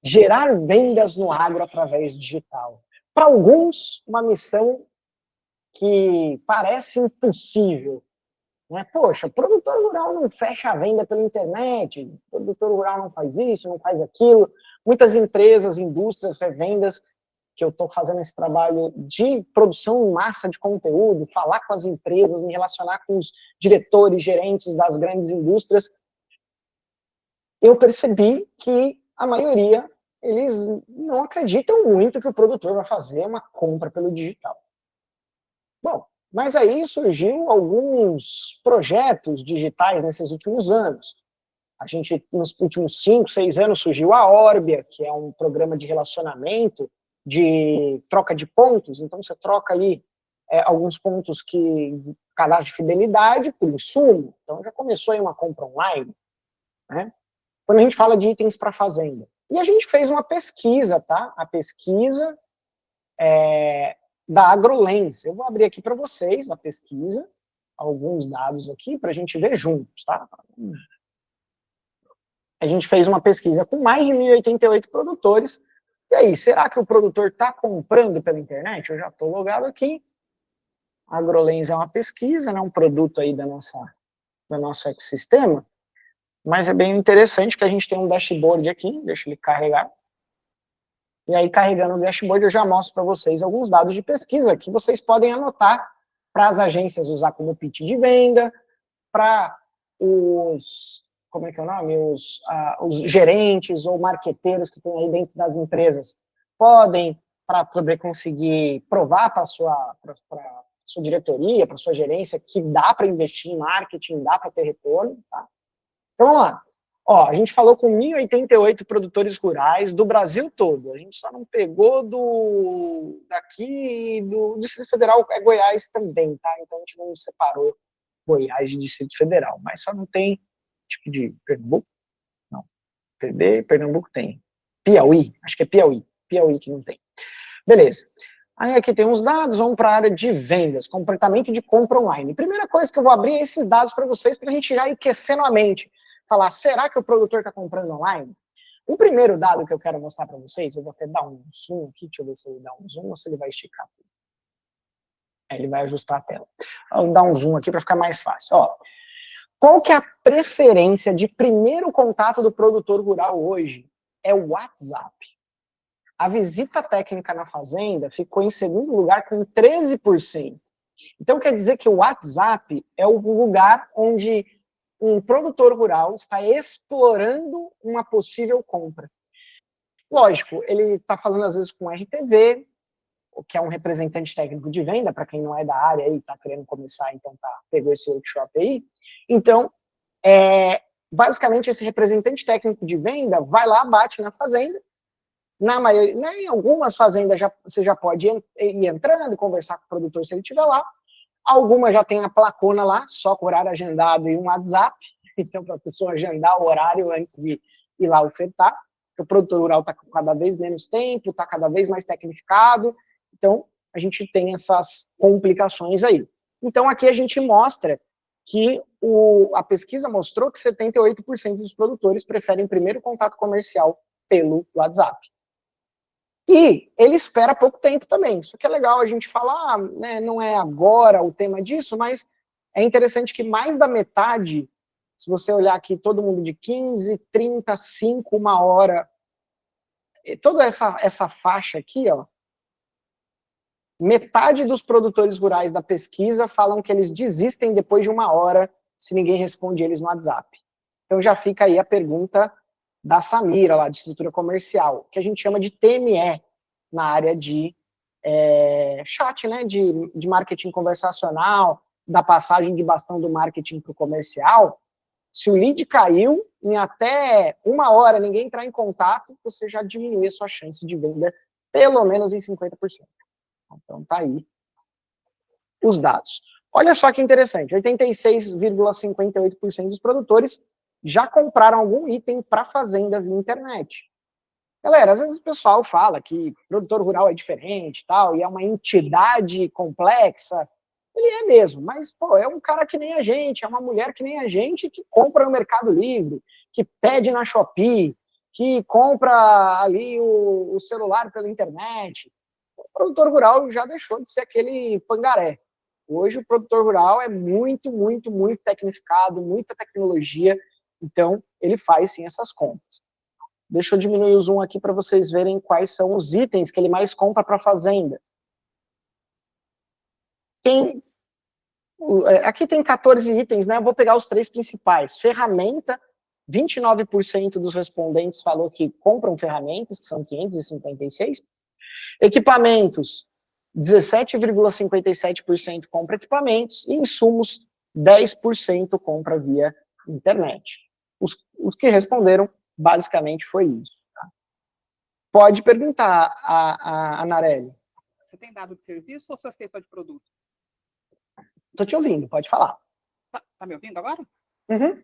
gerar vendas no agro através digital. Para alguns, uma missão que parece impossível. Né? Poxa, produtor rural não fecha a venda pela internet, produtor rural não faz isso, não faz aquilo. Muitas empresas, indústrias, revendas, que eu estou fazendo esse trabalho de produção em massa de conteúdo, falar com as empresas, me relacionar com os diretores, gerentes das grandes indústrias, eu percebi que a maioria, eles não acreditam muito que o produtor vai fazer uma compra pelo digital. Bom, mas aí surgiu alguns projetos digitais nesses últimos anos. A gente, nos últimos 5, 6 anos, surgiu a Orbia, que é um programa de relacionamento, de troca de pontos. Então, você troca ali alguns pontos que cadastro de fidelidade por insumo. Então, já começou aí uma compra online, né? Quando a gente fala de itens para fazenda. E a gente fez uma pesquisa, tá? A pesquisa da AgroLens. Eu vou abrir aqui para vocês a pesquisa, alguns dados aqui, para a gente ver juntos, tá? A gente fez uma pesquisa com mais de 1.088 produtores. E aí, será que o produtor está comprando pela internet? Eu já estou logado aqui. A AgroLens é uma pesquisa, né, um produto aí do nosso ecossistema. Mas é bem interessante que a gente tem um dashboard aqui, deixa ele carregar. E aí, carregando o dashboard, eu já mostro para vocês alguns dados de pesquisa que vocês podem anotar para as agências usar como pitch de venda, para os, como é que é o nome? Os gerentes ou marqueteiros que tem aí dentro das empresas podem, para poder conseguir provar para a sua diretoria, para a sua gerência, que dá para investir em marketing, dá para ter retorno, tá? Então, vamos lá. Ó, a gente falou com 1.088 produtores rurais do Brasil todo. A gente só não pegou daqui do Distrito Federal, é Goiás também, tá? Então, a gente não separou Goiás de Distrito Federal. Mas só não tem, tipo de Pernambuco? Não. Pernambuco tem. Piauí, acho que é Piauí. Piauí que não tem. Beleza. Aí aqui tem uns dados, vamos para a área de vendas, comportamento de compra online. Primeira coisa que eu vou abrir é esses dados para vocês, para a gente já ir aquecendo a mente. Falar, será que o produtor está comprando online? O primeiro dado que eu quero mostrar para vocês, eu vou até dar um zoom aqui, deixa eu ver se ele dá um zoom ou se ele vai esticar. Ele vai ajustar a tela. Vou dar um zoom aqui para ficar mais fácil. Ó, qual que é a preferência de primeiro contato do produtor rural hoje? É o WhatsApp. A visita técnica na fazenda ficou em segundo lugar com 13%. Então, quer dizer que o WhatsApp é o lugar onde um produtor rural está explorando uma possível compra. Lógico, ele está falando às vezes com RTV, que é um representante técnico de venda, para quem não é da área e está querendo começar, então pegou esse workshop aí. Então, basicamente, esse representante técnico de venda vai lá, bate na fazenda. Na maioria, né, em algumas fazendas você já pode ir entrando, conversar com o produtor se ele estiver lá. Algumas já tem a placona lá, só com horário agendado e um WhatsApp. Então, para a pessoa agendar o horário antes de ir lá ofertar. O produtor rural está com cada vez menos tempo, está cada vez mais tecnificado. Então, a gente tem essas complicações aí. Então, aqui a gente mostra que a pesquisa mostrou que 78% dos produtores preferem primeiro contato comercial pelo WhatsApp. E ele espera pouco tempo também. Isso que é legal a gente falar, né, não é agora o tema disso, mas é interessante que mais da metade, se você olhar aqui, todo mundo de 15, 30, 5, 1 hora, toda essa faixa aqui, ó, metade dos produtores rurais da pesquisa falam que eles desistem depois de 1 hora se ninguém responde eles no WhatsApp. Então já fica aí a pergunta da Samira, lá de estrutura comercial, que a gente chama de TME, na área de chat, né, de marketing conversacional, da passagem de bastão do marketing para o comercial. Se o lead caiu, em até 1 hora ninguém entrar em contato, você já diminui a sua chance de venda, pelo menos em 50%. Então, tá aí os dados. Olha só que interessante, 86,58% dos produtores já compraram algum item para fazenda via internet. Galera, às vezes o pessoal fala que produtor rural é diferente, tal, e é uma entidade complexa. Ele é mesmo, mas, pô, é um cara que nem a gente, é uma mulher que nem a gente, que compra no Mercado Livre, que pede na Shopee, que compra ali o celular pela internet. O produtor rural já deixou de ser aquele pangaré. Hoje o produtor rural é muito, muito, muito tecnificado, muita tecnologia, então ele faz sim essas compras. Deixa eu diminuir o zoom aqui para vocês verem quais são os itens que ele mais compra para a fazenda. Aqui tem 14 itens, né? Eu vou pegar os 3 principais. Ferramenta, 29% dos respondentes falou que compram ferramentas, que são 556. Equipamentos, 17,57% compra equipamentos. E insumos, 10% compra via internet. Os que responderam, basicamente, foi isso. Tá? Pode perguntar, a Narelli. Você tem dado de serviço ou você fez só de produto? Estou te ouvindo, pode falar. Tá me ouvindo agora? Uhum.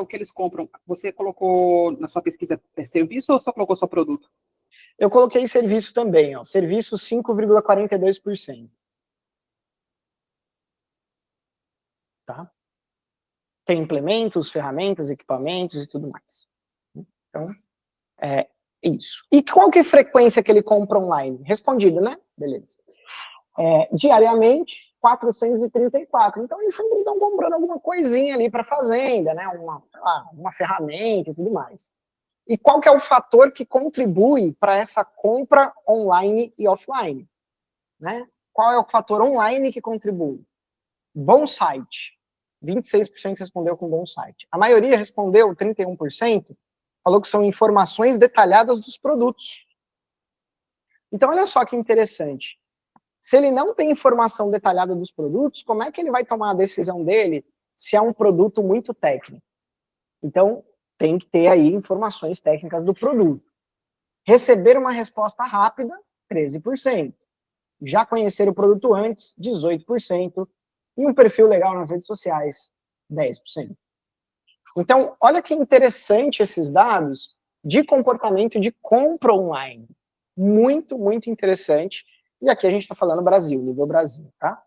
O que eles compram, você colocou na sua pesquisa serviço ou só colocou só produto? Eu coloquei serviço também, ó. Serviço 5,42%. Tá? Tem implementos, ferramentas, equipamentos e tudo mais. Então, é isso. E qual que é a frequência que ele compra online? Respondido, né? Beleza. Diariamente, 434. Então, eles sempre estão comprando alguma coisinha ali para a fazenda, né? Uma ferramenta e tudo mais. E qual que é o fator que contribui para essa compra online e offline? Né? Qual é o fator online que contribui? Bom site. 26% respondeu com bom site. A maioria respondeu, 31%, falou que são informações detalhadas dos produtos. Então, olha só que interessante. Se ele não tem informação detalhada dos produtos, como é que ele vai tomar a decisão dele se é um produto muito técnico? Então, tem que ter aí informações técnicas do produto. Receber uma resposta rápida, 13%. Já conhecer o produto antes, 18%. E um perfil legal nas redes sociais, 10%. Então, olha que interessante esses dados de comportamento de compra online. Muito, muito interessante. E aqui a gente está falando Brasil, nível Brasil, tá?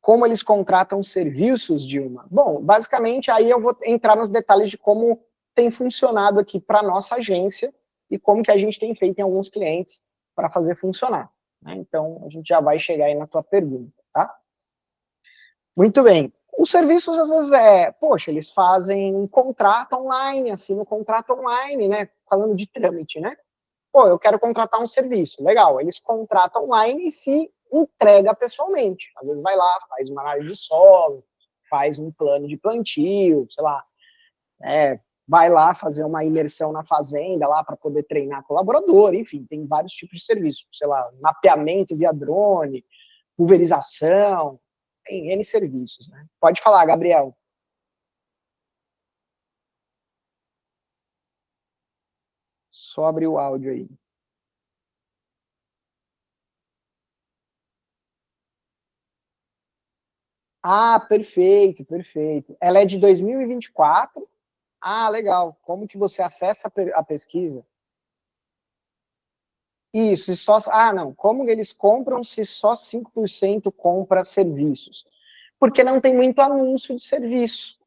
Como eles contratam serviços, Dilma? Bom, basicamente, aí eu vou entrar nos detalhes de como tem funcionado aqui para a nossa agência e como que a gente tem feito em alguns clientes para fazer funcionar. Né? Então, a gente já vai chegar aí na tua pergunta, tá? Muito bem. Os serviços, às vezes, poxa, eles fazem um contrato online, assinam um contrato online, né? Falando de trâmite, né? Pô, eu quero contratar um serviço. Legal, eles contratam online e se entrega pessoalmente. Às vezes vai lá, faz uma análise de solo, faz um plano de plantio, sei lá, vai lá fazer uma imersão na fazenda lá para poder treinar colaborador, enfim, tem vários tipos de serviço, sei lá, mapeamento via drone, pulverização, tem N serviços, né? Pode falar, Gabriel. Só abrir o áudio aí. Ah, perfeito, perfeito. Ela é de 2024. Ah, legal. Como que você acessa a pesquisa? Isso, e só... Ah, não. Como eles compram se só 5% compra serviços? Porque não tem muito anúncio de serviço.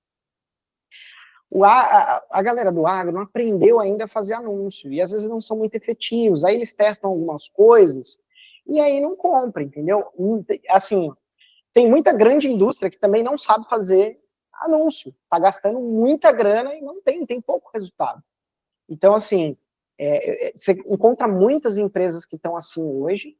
A galera do agro não aprendeu ainda a fazer anúncio, e às vezes não são muito efetivos. Aí eles testam algumas coisas, e aí não compra, entendeu? Assim, tem muita grande indústria que também não sabe fazer anúncio, está gastando muita grana e não tem pouco resultado. Então, assim, você encontra muitas empresas que estão assim hoje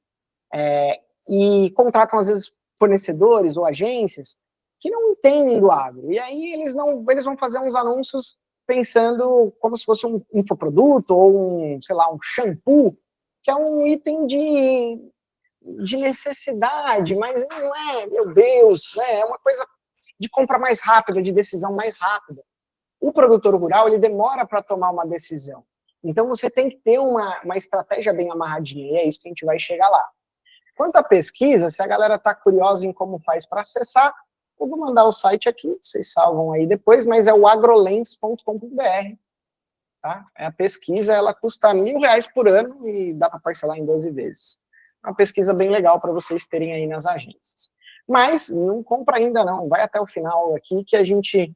e contratam, às vezes, fornecedores ou agências que não entendem do agro. E aí eles vão fazer uns anúncios pensando como se fosse um infoproduto ou sei lá, um shampoo, que é um item de necessidade, mas não é, meu Deus, é uma coisa de compra mais rápida, de decisão mais rápida. O produtor rural, ele demora para tomar uma decisão. Então, você tem que ter uma estratégia bem amarradinha, e é isso que a gente vai chegar lá. Quanto à pesquisa, se a galera está curiosa em como faz para acessar, eu vou mandar o site aqui, vocês salvam aí depois, mas é o agrolens.com.br. Tá? A pesquisa, ela custa R$1.000 por ano e dá para parcelar em 12 vezes. Uma pesquisa bem legal para vocês terem aí nas agências. Mas não compra ainda não, vai até o final aqui que a gente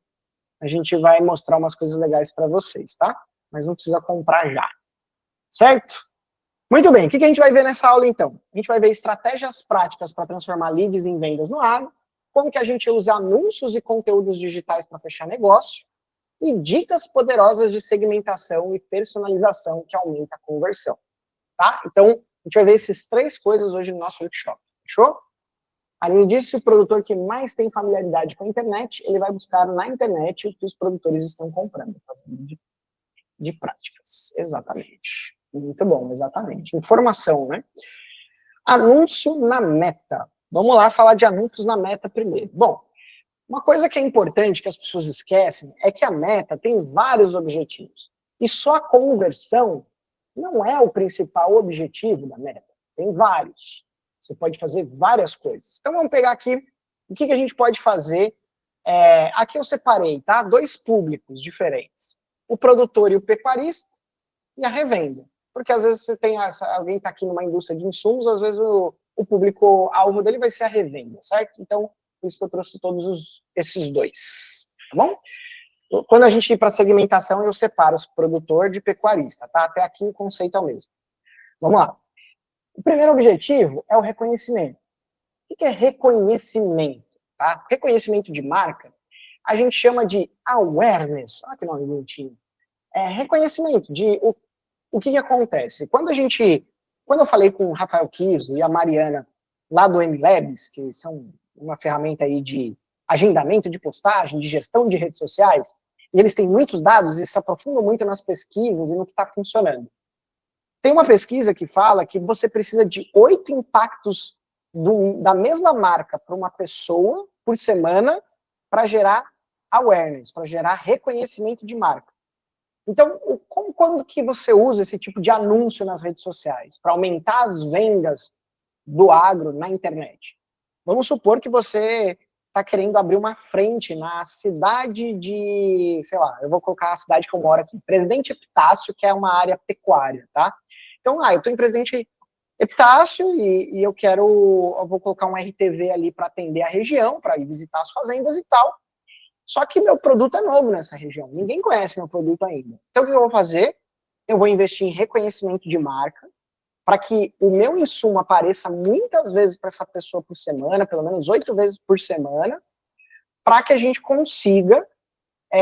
a gente vai mostrar umas coisas legais para vocês, tá? Mas não precisa comprar já, certo? Muito bem, o que a gente vai ver nessa aula, então? A gente vai ver estratégias práticas para transformar leads em vendas no agro, como que a gente usa anúncios e conteúdos digitais para fechar negócio, e dicas poderosas de segmentação e personalização que aumenta a conversão, tá? Então, a gente vai ver essas 3 coisas hoje no nosso workshop, fechou? Além disso, o produtor que mais tem familiaridade com a internet, ele vai buscar na internet o que os produtores estão comprando, fazendo de práticas, exatamente. Muito bom, exatamente. Informação, né? Anúncio na Meta. Vamos lá falar de anúncios na Meta primeiro. Bom, uma coisa que é importante que as pessoas esquecem é que a Meta tem vários objetivos. E só a conversão não é o principal objetivo da Meta. Tem vários. Você pode fazer várias coisas. Então vamos pegar aqui o que a gente pode fazer. Aqui eu separei, tá? 2 públicos diferentes. O produtor e o pecuarista e a revenda. Porque às vezes você tem alguém que está aqui numa indústria de insumos, às vezes o público-alvo dele vai ser a revenda, certo? Então, por isso que eu trouxe todos esses 2, tá bom? Quando a gente ir para a segmentação, eu separo o produtor de pecuarista, tá? Até aqui o conceito é o mesmo. Vamos lá. O primeiro objetivo é o reconhecimento. O que é reconhecimento? Tá? Reconhecimento de marca, a gente chama de awareness. Olha que nome bonitinho. Reconhecimento de o que acontece. Quando eu falei com o Rafael Kiso e a Mariana, lá do MLabs, que são uma ferramenta aí de agendamento de postagem, de gestão de redes sociais, e eles têm muitos dados e se aprofundam muito nas pesquisas e no que está funcionando. Tem uma pesquisa que fala que você precisa de 8 impactos da mesma marca para uma pessoa por semana para gerar awareness, para gerar reconhecimento de marca. Então, quando que você usa esse tipo de anúncio nas redes sociais para aumentar as vendas do agro na internet? Vamos supor que você está querendo abrir uma frente na cidade de, sei lá, eu vou colocar a cidade que eu moro aqui, Presidente Epitácio, que é uma área pecuária, tá? Então, eu estou em Presidente Epitácio e eu vou colocar um RTV ali para atender a região, para ir visitar as fazendas e tal. Só que meu produto é novo nessa região, ninguém conhece meu produto ainda. Então, o que eu vou fazer? Eu vou investir em reconhecimento de marca, para que o meu insumo apareça muitas vezes para essa pessoa por semana, pelo menos 8 vezes por semana, para que a gente consiga,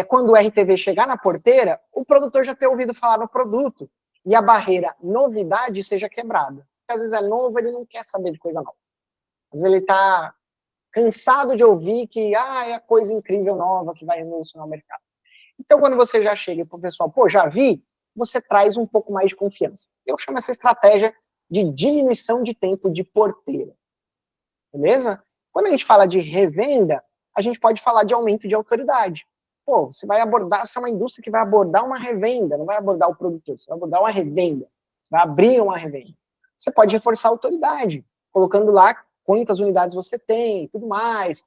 quando o RTV chegar na porteira, o produtor já ter ouvido falar no produto, e a barreira novidade seja quebrada. Porque às vezes é novo, ele não quer saber de coisa nova. Às vezes ele está cansado de ouvir que é a coisa incrível nova que vai revolucionar o mercado. Então, quando você já chega para o pessoal, já vi, você traz um pouco mais de confiança. Eu chamo essa estratégia de diminuição de tempo de porteira. Beleza? Quando a gente fala de revenda, a gente pode falar de aumento de autoridade. Você vai abordar, você é uma indústria que vai abordar uma revenda, não vai abordar o produtor, você vai abordar uma revenda, você vai abrir uma revenda. Você pode reforçar a autoridade, colocando lá quantas unidades você tem, tudo mais,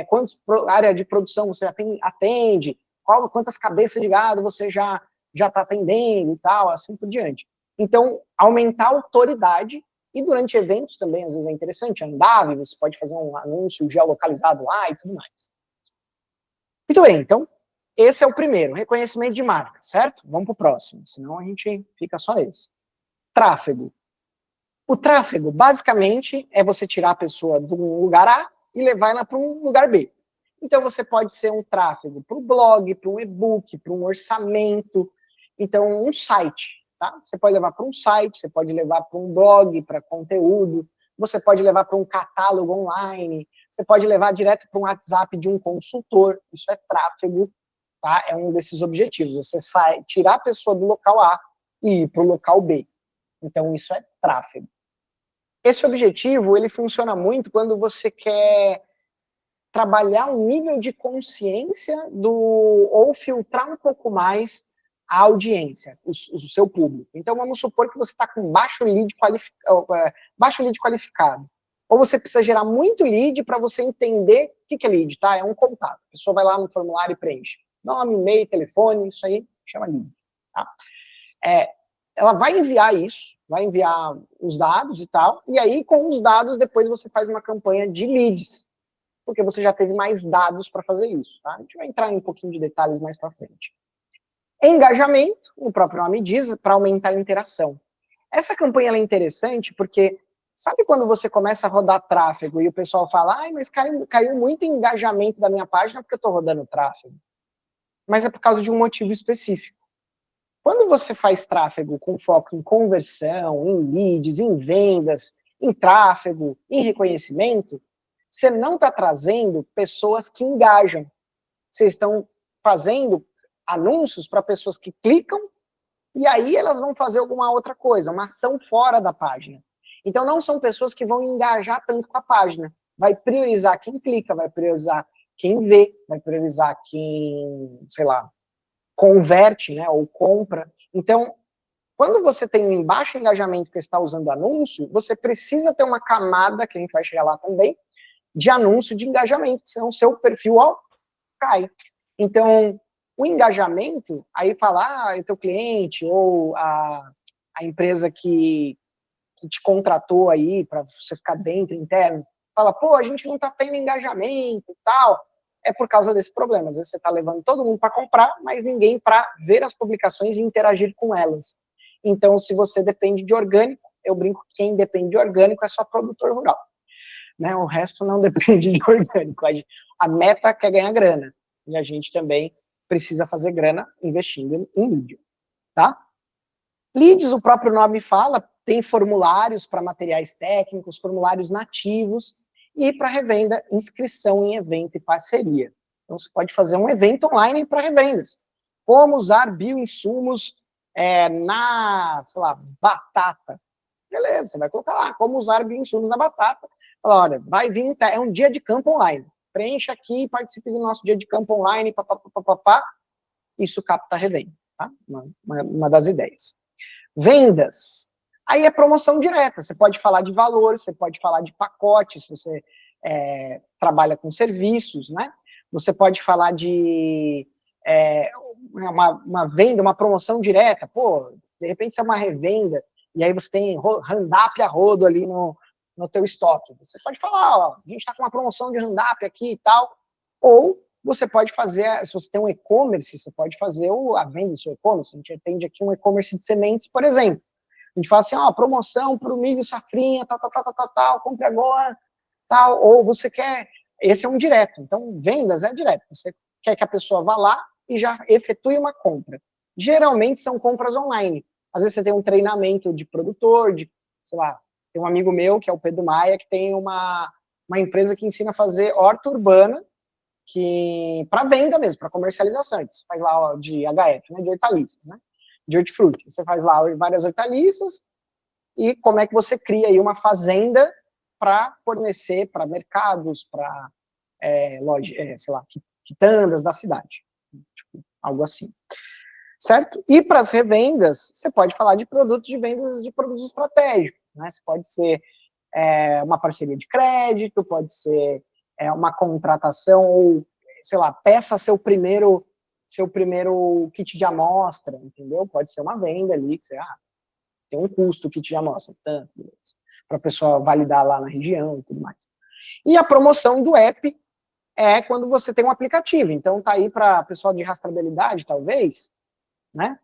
quantas áreas de produção você atende, quantas cabeças de gado você já está atendendo e tal, assim por diante. Então, aumentar a autoridade, e durante eventos também, às vezes é interessante, Andave, você pode fazer um anúncio geolocalizado lá e tudo mais. Muito bem, então, esse é o primeiro, reconhecimento de marca, certo? Vamos para o próximo, senão a gente fica só nesse. Tráfego. O tráfego, basicamente, é você tirar a pessoa de um lugar A e levar ela para um lugar B. Então, você pode ser um tráfego para o blog, para um e-book, para um orçamento. Então, um site, tá? Você pode levar para um site, você pode levar para um blog, para conteúdo, você pode levar para um catálogo online, você pode levar direto para um WhatsApp de um consultor. Isso é tráfego, tá? É um desses objetivos. Você tirar a pessoa do local A e ir para o local B. Então, isso é tráfego. Esse objetivo, ele funciona muito quando você quer trabalhar o nível de consciência ou filtrar um pouco mais a audiência, o seu público. Então, vamos supor que você está com baixo lead qualificado. Ou você precisa gerar muito lead para você entender o que é lead, tá? É um contato. A pessoa vai lá no formulário e preenche. Nome, e-mail, telefone, isso aí chama lead. Tá? Ela vai enviar isso, vai enviar os dados e tal, e aí com os dados depois você faz uma campanha de leads. porque você já teve mais dados para fazer isso, tá? A gente vai entrar em um pouquinho de detalhes mais para frente. Engajamento, o próprio nome diz, para aumentar a interação. Essa campanha ela é interessante porque, sabe quando você começa a rodar tráfego e o pessoal fala, ai, mas caiu muito engajamento da minha página porque eu estou rodando tráfego. Mas é por causa de um motivo específico. Quando você faz tráfego com foco em conversão, em leads, em vendas, em tráfego, em reconhecimento, você não está trazendo pessoas que engajam. Vocês estão fazendo anúncios para pessoas que clicam e aí elas vão fazer alguma outra coisa, uma ação fora da página. Então não são pessoas que vão engajar tanto com a página. Vai priorizar quem clica, vai priorizar quem vê, vai priorizar quem, sei lá, converte, né, ou compra. Então, quando você tem um baixo engajamento que está usando anúncio, você precisa ter uma camada, que a gente vai chegar lá também, de anúncio de engajamento, senão o seu perfil ó, cai. Então, o engajamento, aí falar, é teu cliente, ou a empresa que te contratou aí para você ficar dentro, interno, fala, pô, a gente não está tendo engajamento e tal, é por causa desse problema. Às vezes você está levando todo mundo para comprar, mas ninguém para ver as publicações e interagir com elas. Então, se você depende de orgânico, eu brinco que quem depende de orgânico é só produtor rural. Né? O resto não depende de orgânico. A meta quer ganhar grana. E a gente também precisa fazer grana investindo em mídia. Tá? Leads, o próprio nome fala, tem formulários para materiais técnicos, formulários nativos, e para revenda, inscrição em evento e parceria. Então, você pode fazer um evento online para revendas. Como usar bioinsumos na, sei lá, batata. Beleza, você vai colocar lá, como usar bioinsumos na batata. Fala, olha, vai vir, é um dia de campo online. Preencha aqui, participe do nosso dia de campo online, papapá. Isso capta a revenda, tá? Uma das ideias. Vendas. Aí é promoção direta. Você pode falar de valor, você pode falar de pacotes, você trabalha com serviços, né? Você pode falar de uma venda, uma promoção direta. Pô, de repente você é uma revenda, e aí você tem hand-up a rodo ali no teu estoque. Você pode falar, ó, a gente está com uma promoção de hand-up aqui e tal. Ou você pode fazer, se você tem um e-commerce, você pode fazer a venda do seu e-commerce. A gente atende aqui um e-commerce de sementes, por exemplo. A gente fala assim, ó, promoção para o milho safrinha, tal, compre agora, tal. Ou você quer, esse é um direto. Então, vendas é direto. Você quer que a pessoa vá lá e já efetue uma compra. Geralmente são compras online. Às vezes você tem um treinamento de produtor, sei lá, tem um amigo meu, que é o Pedro Maia, que tem uma empresa que ensina a fazer horta urbana, para venda mesmo, para comercialização. Então, você faz lá ó, de HF, né, de hortaliças, né, de hortifruti. Você faz lá várias hortaliças e como é que você cria aí uma fazenda para fornecer para mercados, para sei lá, quitandas da cidade. Tipo, algo assim. Certo? E para as revendas, você pode falar de produtos de vendas de produtos estratégicos. Né? Você pode ser uma parceria de crédito, pode ser uma contratação, ou, sei lá, peça seu primeiro kit de amostra, entendeu? Pode ser uma venda ali, que você, tem um custo o kit de amostra, tanto, para a pessoa validar lá na região e tudo mais. E a promoção do app é quando você tem um aplicativo. Então, tá aí para pessoal de rastreabilidade, talvez, né?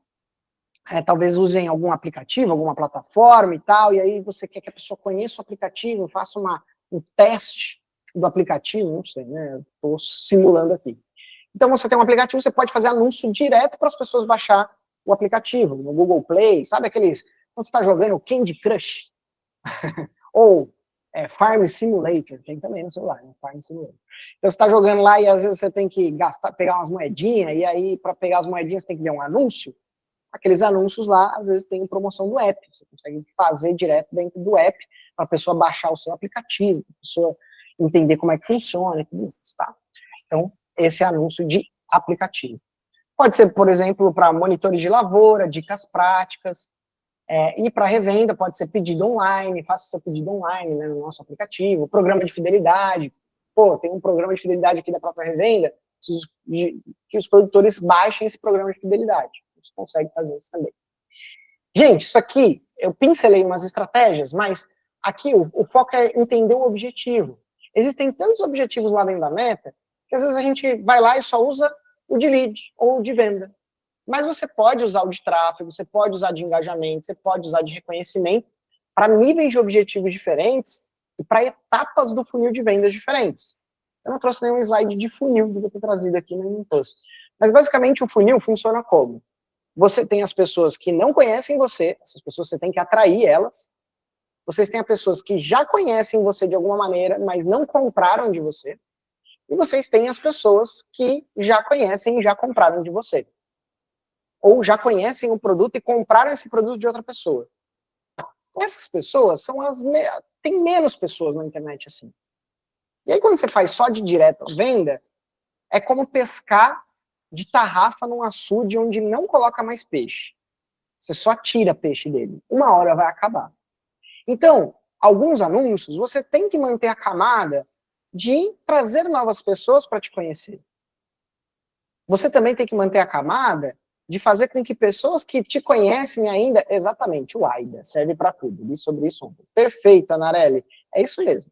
Talvez usem algum aplicativo, alguma plataforma e tal, e aí você quer que a pessoa conheça o aplicativo, faça um teste do aplicativo, não sei, né? Estou simulando aqui. Então, você tem um aplicativo, você pode fazer anúncio direto para as pessoas baixar o aplicativo, no Google Play, sabe aqueles, quando você está jogando Candy Crush, ou Farm Simulator, tem também no celular, né? Farm Simulator. Então, você está jogando lá e às vezes você tem que pegar umas moedinhas, e aí, para pegar as moedinhas, você tem que ver um anúncio. Aqueles anúncios lá, às vezes, tem promoção do app. Você consegue fazer direto dentro do app, para a pessoa baixar o seu aplicativo, para a pessoa entender como é que funciona e tudo isso, tá? Então, esse é anúncio de aplicativo. Pode ser, por exemplo, para monitores de lavoura, dicas práticas, e para revenda pode ser pedido online, faça seu pedido online, né, no nosso aplicativo, programa de fidelidade. Pô, tem um programa de fidelidade aqui da própria revenda, preciso que os produtores baixem esse programa de fidelidade. Você consegue fazer isso também. Gente, isso aqui, eu pincelei umas estratégias, mas aqui o foco é entender o objetivo. Existem tantos objetivos lá dentro da meta, que às vezes a gente vai lá e só usa o de lead ou o de venda. Mas você pode usar o de tráfego, você pode usar de engajamento, você pode usar de reconhecimento para níveis de objetivos diferentes e para etapas do funil de vendas diferentes. Eu não trouxe nenhum slide de funil, devia ter trazido aqui, mas não trouxe. Mas basicamente o funil funciona como? Você tem as pessoas que não conhecem você, essas pessoas você tem que atrair elas. Vocês têm as pessoas que já conhecem você de alguma maneira, mas não compraram de você. E vocês têm as pessoas que já conhecem e já compraram de você. Ou já conhecem o produto e compraram esse produto de outra pessoa. Essas pessoas são as... Tem menos pessoas na internet assim. E aí quando você faz só de direta venda, é como pescar de tarrafa num açude onde não coloca mais peixe. Você só tira peixe dele. Uma hora vai acabar. Então, alguns anúncios, você tem que manter a camada de trazer novas pessoas para te conhecer. Você também tem que manter a camada de fazer com que pessoas que te conhecem ainda, exatamente, o AIDA, serve para tudo. Li sobre isso ontem. Perfeito, Anarelli. É isso mesmo.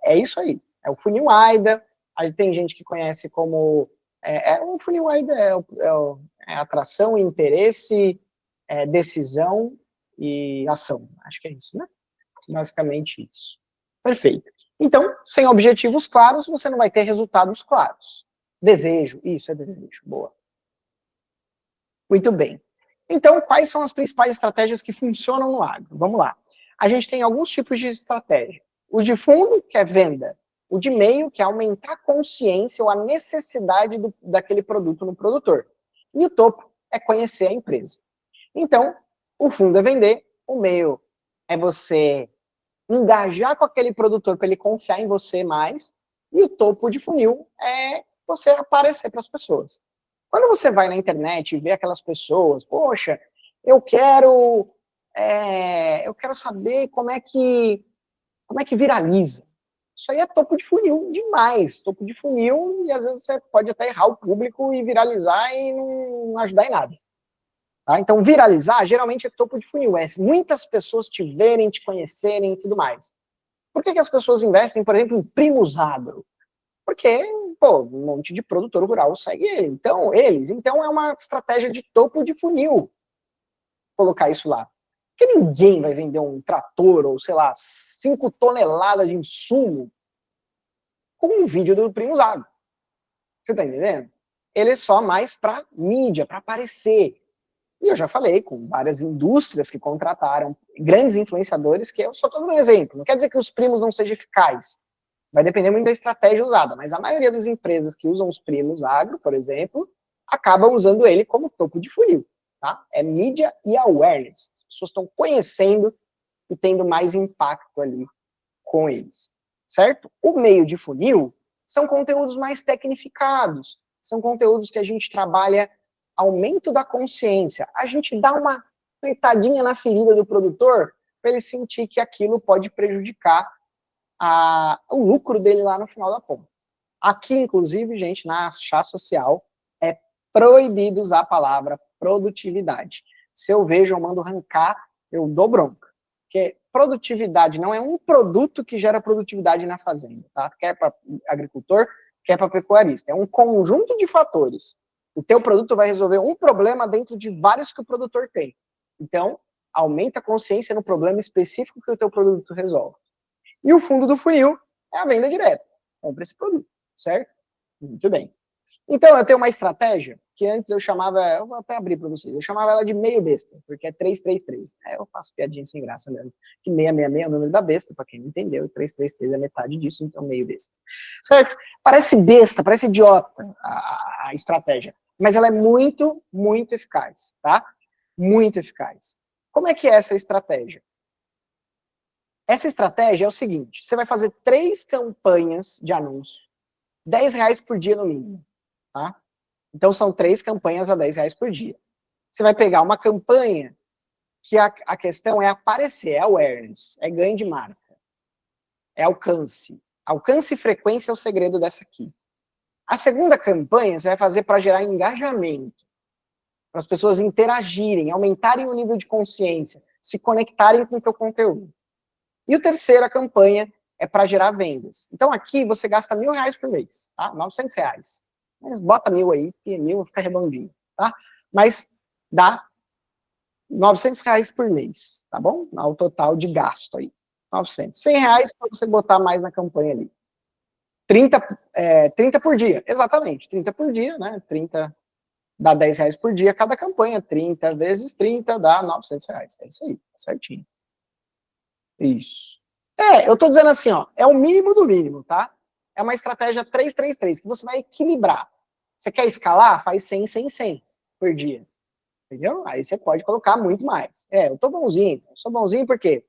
É isso aí. É o funil AIDA. Aí tem gente que conhece como... o funil AIDA é atração, interesse, decisão e ação. Acho que é isso, né? Basicamente isso. Perfeito. Então, sem objetivos claros, você não vai ter resultados claros. Desejo, isso é desejo, boa. Muito bem. Então, quais são as principais estratégias que funcionam no agro? Vamos lá. A gente tem alguns tipos de estratégia. O de fundo, que é venda. O de meio, que é aumentar a consciência ou a necessidade daquele produto no produtor. E o topo é conhecer a empresa. Então, o fundo é vender, o meio é você engajar com aquele produtor para ele confiar em você mais, e o topo de funil é você aparecer para as pessoas. Quando você vai na internet e vê aquelas pessoas, poxa, eu quero saber como é que viraliza. Isso aí é topo de funil demais, topo de funil, e às vezes você pode até errar o público e viralizar e não ajudar em nada. Tá? Então, viralizar geralmente é topo de funil, é muitas pessoas te verem, te conhecerem e tudo mais. Por que as pessoas investem, por exemplo, em Primus Agro? Porque, pô, um monte de produtor rural segue ele. Então, é uma estratégia de topo de funil colocar isso lá. Porque ninguém vai vender um trator ou, sei lá, 5 toneladas de insumo com um vídeo do Primus Agro. Você tá entendendo? Ele é só mais para mídia, para aparecer. E eu já falei com várias indústrias que contrataram grandes influenciadores, que eu só estou dando um exemplo. Não quer dizer que os primos não sejam eficazes. Vai depender muito da estratégia usada, mas a maioria das empresas que usam os primos agro, por exemplo, acabam usando ele como topo de funil. Tá? É mídia e awareness. As pessoas estão conhecendo e tendo mais impacto ali com eles. Certo? O meio de funil são conteúdos mais tecnificados. São conteúdos que a gente trabalha aumento da consciência. A gente dá uma apertadinha na ferida do produtor para ele sentir que aquilo pode prejudicar o lucro dele lá no final da ponta. Aqui, inclusive, gente, na chá social, é proibido usar a palavra produtividade. Se eu vejo, eu mando arrancar, eu dou bronca. Porque produtividade não é um produto que gera produtividade na fazenda, tá? Quer para agricultor, quer para pecuarista. É um conjunto de fatores. O teu produto vai resolver um problema dentro de vários que o produtor tem. Então, aumenta a consciência no problema específico que o teu produto resolve. E o fundo do funil é a venda direta. Compra esse produto, certo? Muito bem. Então, eu tenho uma estratégia que antes eu chamava, eu vou até abrir para vocês, eu chamava ela de meio besta, porque é 333. Eu faço piadinha sem graça mesmo. Que 666 é o número da besta, para quem não entendeu, e 333 é metade disso, então meio besta. Certo? Parece besta, parece idiota a estratégia, mas ela é muito, muito eficaz, tá? Muito eficaz. Como é que é essa estratégia? Essa estratégia é o seguinte, você vai fazer 3 campanhas de anúncio, R$10 por dia no mínimo, tá? Então são 3 campanhas a R$10 por dia. Você vai pegar uma campanha que a questão é aparecer, é awareness, é ganho de marca, é alcance. Alcance e frequência é o segredo dessa aqui. A segunda campanha você vai fazer para gerar engajamento, para as pessoas interagirem, aumentarem o nível de consciência, se conectarem com o teu conteúdo. E a terceira campanha é para gerar vendas. Então, aqui você gasta R$1.000 por mês, tá? R$900. Mas bota 1.000 aí, porque 1.000 fica redondinho, tá? Mas dá R$900 por mês, tá bom? Ao total de gasto aí. 900. R$100 para você botar mais na campanha ali. 30 por dia, exatamente. 30 por dia, né? 30 dá R$10 por dia cada campanha. 30 vezes 30 dá R$900. É isso aí, certinho. Isso. Eu tô dizendo assim, ó, é o mínimo do mínimo, tá? É uma estratégia 3-3-3, que você vai equilibrar. Você quer escalar? Faz 100, 100, 100 por dia. Entendeu? Aí você pode colocar muito mais. Eu tô bonzinho. Eu sou bonzinho porque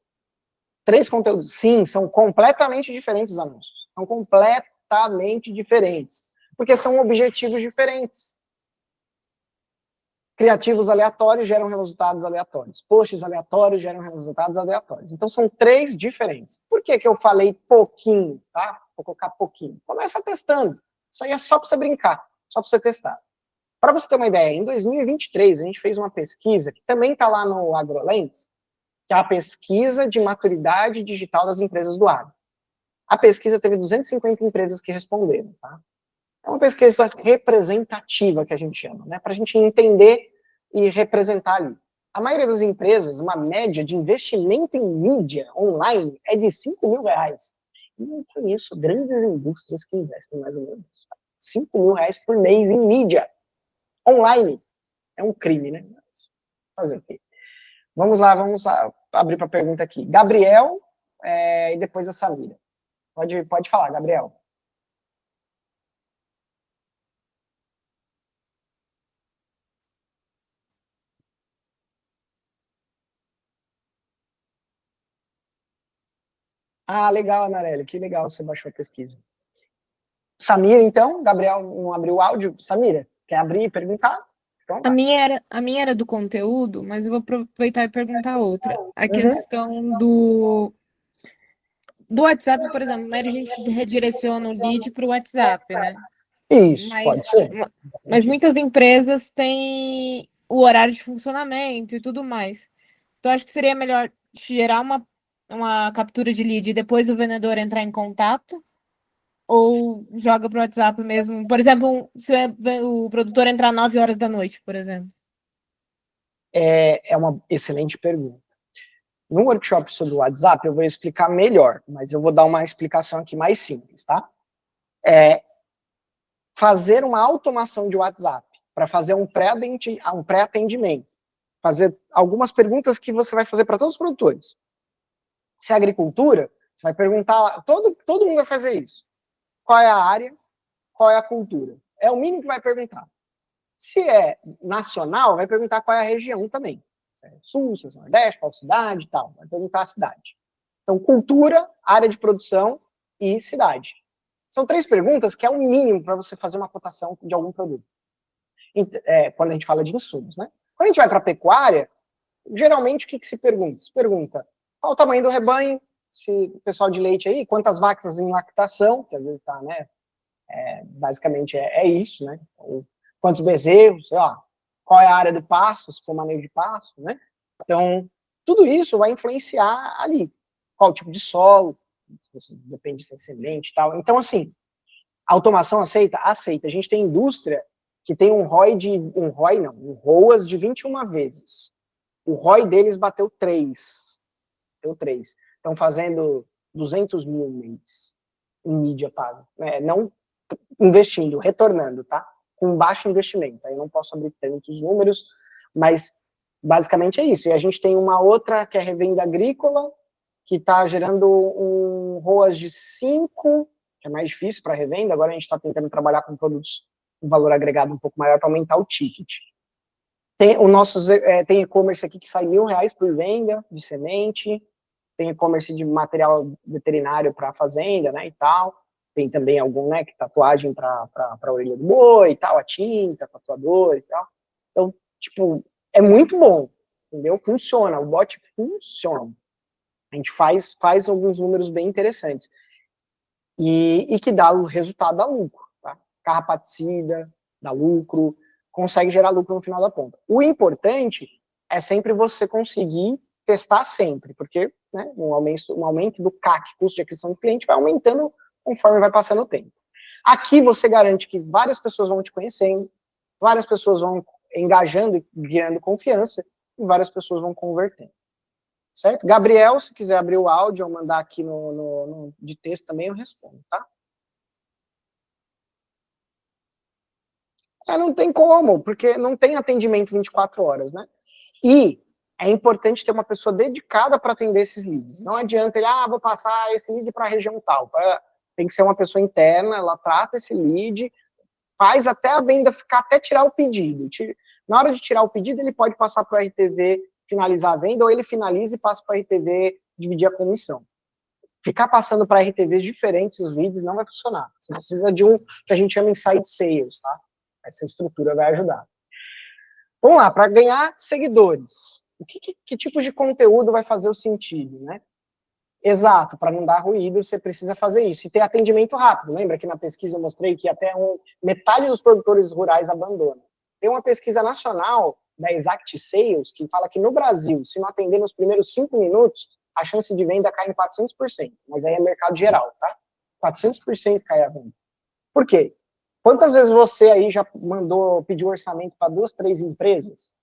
3 conteúdos, sim, são completamente diferentes os anúncios. São completamente diferentes. Porque são objetivos diferentes. Criativos aleatórios geram resultados aleatórios. Posts aleatórios geram resultados aleatórios. Então, são 3 diferentes. Por que que eu falei pouquinho, tá? Vou colocar pouquinho. Começa testando. Isso aí é só para você brincar, só para você testar. Para você ter uma ideia, em 2023, a gente fez uma pesquisa, que também está lá no AgroLens, que é a pesquisa de maturidade digital das empresas do agro. A pesquisa teve 250 empresas que responderam, tá? É uma pesquisa representativa, que a gente chama, né? Para a gente entender e representar ali. A maioria das empresas, uma média de investimento em mídia online é de R$5.000. E não conheço grandes indústrias que investem mais ou menos R$5.000 por mês em mídia online. É um crime, né? Mas fazer o quê? Vamos lá abrir para a pergunta aqui. Gabriel e depois a Samira. Pode falar, Gabriel. Ah, legal, Anarelli, que legal você baixou a pesquisa. Samira, então, Gabriel não abriu o áudio. Samira, quer abrir e perguntar? Então, A minha era do conteúdo, mas eu vou aproveitar e perguntar outra. A Uhum. questão do WhatsApp, por exemplo, a gente redireciona o lead para o WhatsApp, né? Isso, pode ser. Mas muitas empresas têm o horário de funcionamento e tudo mais. Então, acho que seria melhor gerar uma captura de lead e depois o vendedor entrar em contato, ou joga para o WhatsApp mesmo. Por exemplo, se o produtor entrar 9 horas da noite, por exemplo. É uma excelente pergunta. No workshop sobre o WhatsApp, eu vou explicar melhor, mas eu vou dar uma explicação aqui mais simples, tá? Fazer uma automação de WhatsApp para fazer um pré-atendimento. Fazer algumas perguntas que você vai fazer para todos os produtores. Se é agricultura, você vai perguntar, todo mundo vai fazer isso. Qual é a área? Qual é a cultura? É o mínimo que vai perguntar. Se é nacional, vai perguntar qual é a região também. Se é sul, se é nordeste, qual cidade e tal. Vai perguntar a cidade. Então, cultura, área de produção e cidade. São 3 perguntas que é o mínimo para você fazer uma cotação de algum produto. Quando a gente fala de insumos, né? Quando a gente vai para a pecuária, geralmente o que se pergunta? Se pergunta qual o tamanho do rebanho, se o pessoal de leite aí, quantas vacas em lactação, que às vezes está, né? Basicamente é isso, né? Ou quantos bezerros, sei lá, qual é a área do pasto, se for manejo de pasto, né? Então, tudo isso vai influenciar ali. Qual o tipo de solo, depende se é semente e tal. Então, assim, a automação aceita? Aceita. A gente tem indústria que tem um ROAS de 21 vezes. O ROI deles bateu 3. Deu 3. Estão fazendo 200 mil mês em mídia paga. Não investindo, retornando, tá? Com baixo investimento. Aí eu não posso abrir tantos números, mas basicamente é isso. E a gente tem uma outra que é revenda agrícola, que está gerando um ROAS de 5, que é mais difícil para revenda. Agora a gente está tentando trabalhar com produtos com valor agregado um pouco maior para aumentar o ticket. Tem e-commerce aqui que sai R$1.000 por venda de semente, tem e-commerce de material veterinário para fazenda, né, e tal. Tem também algum, né, que tatuagem para a orelha do boi e tal, a tinta, tatuador e tal. Então, tipo, é muito bom, entendeu? Funciona, o bot funciona. A gente faz alguns números bem interessantes. E que dá resultado, dá lucro, tá? Carrapaticida, dá lucro, consegue gerar lucro no final da ponta. O importante é sempre você conseguir testar sempre, porque, né? Um aumento do CAC, custo de aquisição do cliente, vai aumentando conforme vai passando o tempo. Aqui você garante que várias pessoas vão te conhecendo, várias pessoas vão engajando e gerando confiança, e várias pessoas vão convertendo. Certo? Gabriel, se quiser abrir o áudio ou mandar aqui de texto também, eu respondo, tá? Não tem como, porque não tem atendimento 24 horas, né? E é importante ter uma pessoa dedicada para atender esses leads. Não adianta ele, vou passar esse lead para a região tal. Tem que ser uma pessoa interna, ela trata esse lead, faz até a venda ficar, até tirar o pedido. Na hora de tirar o pedido, ele pode passar para o RTV, finalizar a venda, ou ele finaliza e passa para o RTV dividir a comissão. Ficar passando para RTVs diferentes os leads não vai funcionar. Você precisa de um que a gente chama inside sales, tá? Essa estrutura vai ajudar. Vamos lá, para ganhar seguidores. Que tipo de conteúdo vai fazer o sentido, né? Exato, para não dar ruído, você precisa fazer isso. E ter atendimento rápido. Lembra que na pesquisa eu mostrei que até metade dos produtores rurais abandonam. Tem uma pesquisa nacional da Exact Sales que fala que no Brasil, se não atender nos primeiros 5 minutos, a chance de venda cai em 400%. Mas aí é mercado geral, tá? 400% cai a venda. Por quê? Quantas vezes você aí já pediu orçamento para 2, 3 empresas?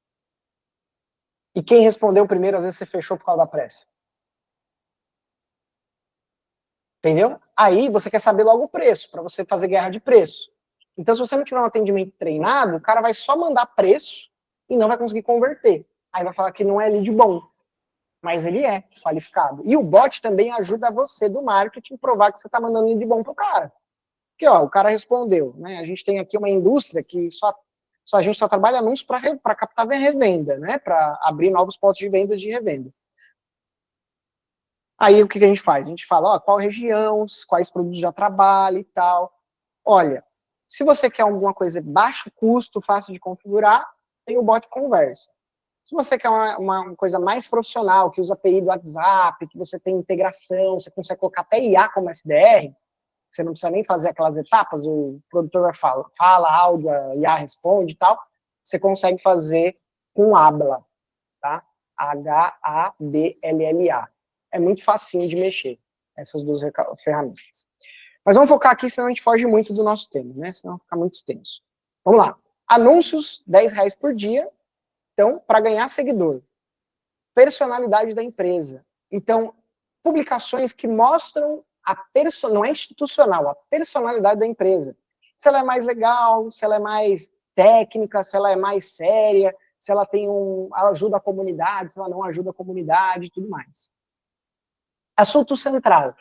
E quem respondeu primeiro, às vezes você fechou por causa da pressa? Entendeu? Aí você quer saber logo o preço, para você fazer guerra de preço. Então, se você não tiver um atendimento treinado, o cara vai só mandar preço e não vai conseguir converter. Aí vai falar que não é lead bom. Mas ele é qualificado. E o bot também ajuda você do marketing provar que você está mandando lead bom pro cara. Porque, o cara respondeu, né? A gente tem aqui uma indústria que a gente só trabalha anúncios para captar revenda, né? Para abrir novos pontos de venda de revenda. Aí o que a gente faz? A gente fala, qual região, quais produtos já trabalha e tal. Olha, se você quer alguma coisa de baixo custo, fácil de configurar, tem o bot conversa. Se você quer uma coisa mais profissional, que usa API do WhatsApp, que você tem integração, você consegue colocar até IA como SDR, você não precisa nem fazer aquelas etapas, o produtor fala áudio, a IA responde e tal, você consegue fazer com Habla, tá? H-A-B-L-L-A. É muito facinho de mexer, essas duas ferramentas. Mas vamos focar aqui, senão a gente foge muito do nosso tema, né? Senão fica muito extenso. Vamos lá. Anúncios, R$10 por dia. Então, para ganhar seguidor. Personalidade da empresa. Então, publicações que mostram não é institucional, a personalidade da empresa. Se ela é mais legal, se ela é mais técnica, se ela é mais séria, se ela ela ajuda a comunidade, se ela não ajuda a comunidade e tudo mais. Assunto central.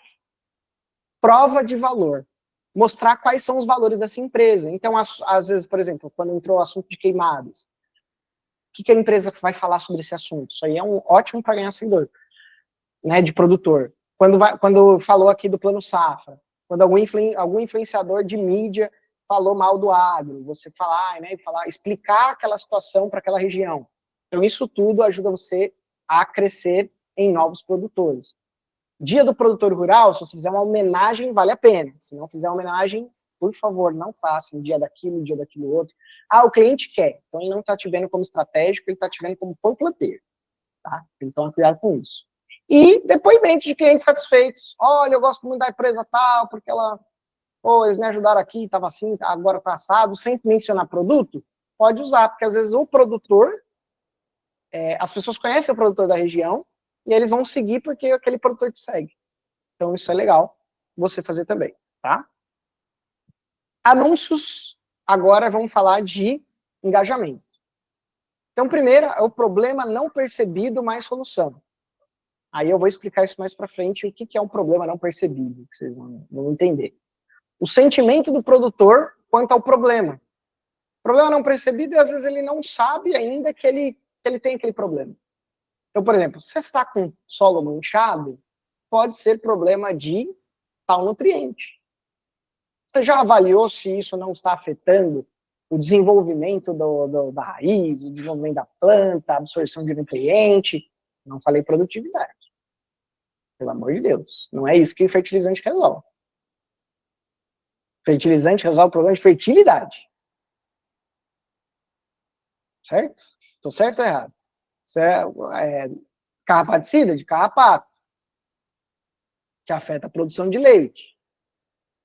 Prova de valor. Mostrar quais são os valores dessa empresa. Então, às vezes, por exemplo, quando entrou o assunto de queimadas, o que a empresa vai falar sobre esse assunto? Isso aí é ótimo para ganhar seguidor, né, de produtor. Quando falou aqui do Plano Safra, quando algum influenciador de mídia falou mal do agro, você falar, né, explicar aquela situação para aquela região. Então, isso tudo ajuda você a crescer em novos produtores. Dia do produtor rural, se você fizer uma homenagem, vale a pena. Se não fizer uma homenagem, por favor, não faça um dia daquilo outro. O cliente quer. Então, ele não está te vendo como estratégico, ele está te vendo como panfleteiro. Tá? Então, cuidado com isso. E depoimento de clientes satisfeitos. Olha, eu gosto muito da empresa tal, porque eles me ajudaram aqui, estava assim, agora está assado. Sem mencionar produto, pode usar, porque às vezes o produtor, as pessoas conhecem o produtor da região, e eles vão seguir porque aquele produtor te segue. Então, isso é legal você fazer também, tá? Anúncios, agora vamos falar de engajamento. Então, primeiro, é o problema não percebido mais solução. Aí eu vou explicar isso mais para frente, o que é um problema não percebido, que vocês vão entender. O sentimento do produtor quanto ao problema. O problema não percebido, e às vezes ele não sabe ainda que ele tem aquele problema. Então, por exemplo, se você está com solo manchado, pode ser problema de tal nutriente. Você já avaliou se isso não está afetando o desenvolvimento da raiz, o desenvolvimento da planta, a absorção de nutriente? Não falei produtividade. Pelo amor de Deus. Não é isso que fertilizante resolve. Fertilizante resolve o problema de fertilidade. Certo? Estou certo ou errado? Isso é carrapaticida? De carrapato. que afeta a produção de leite.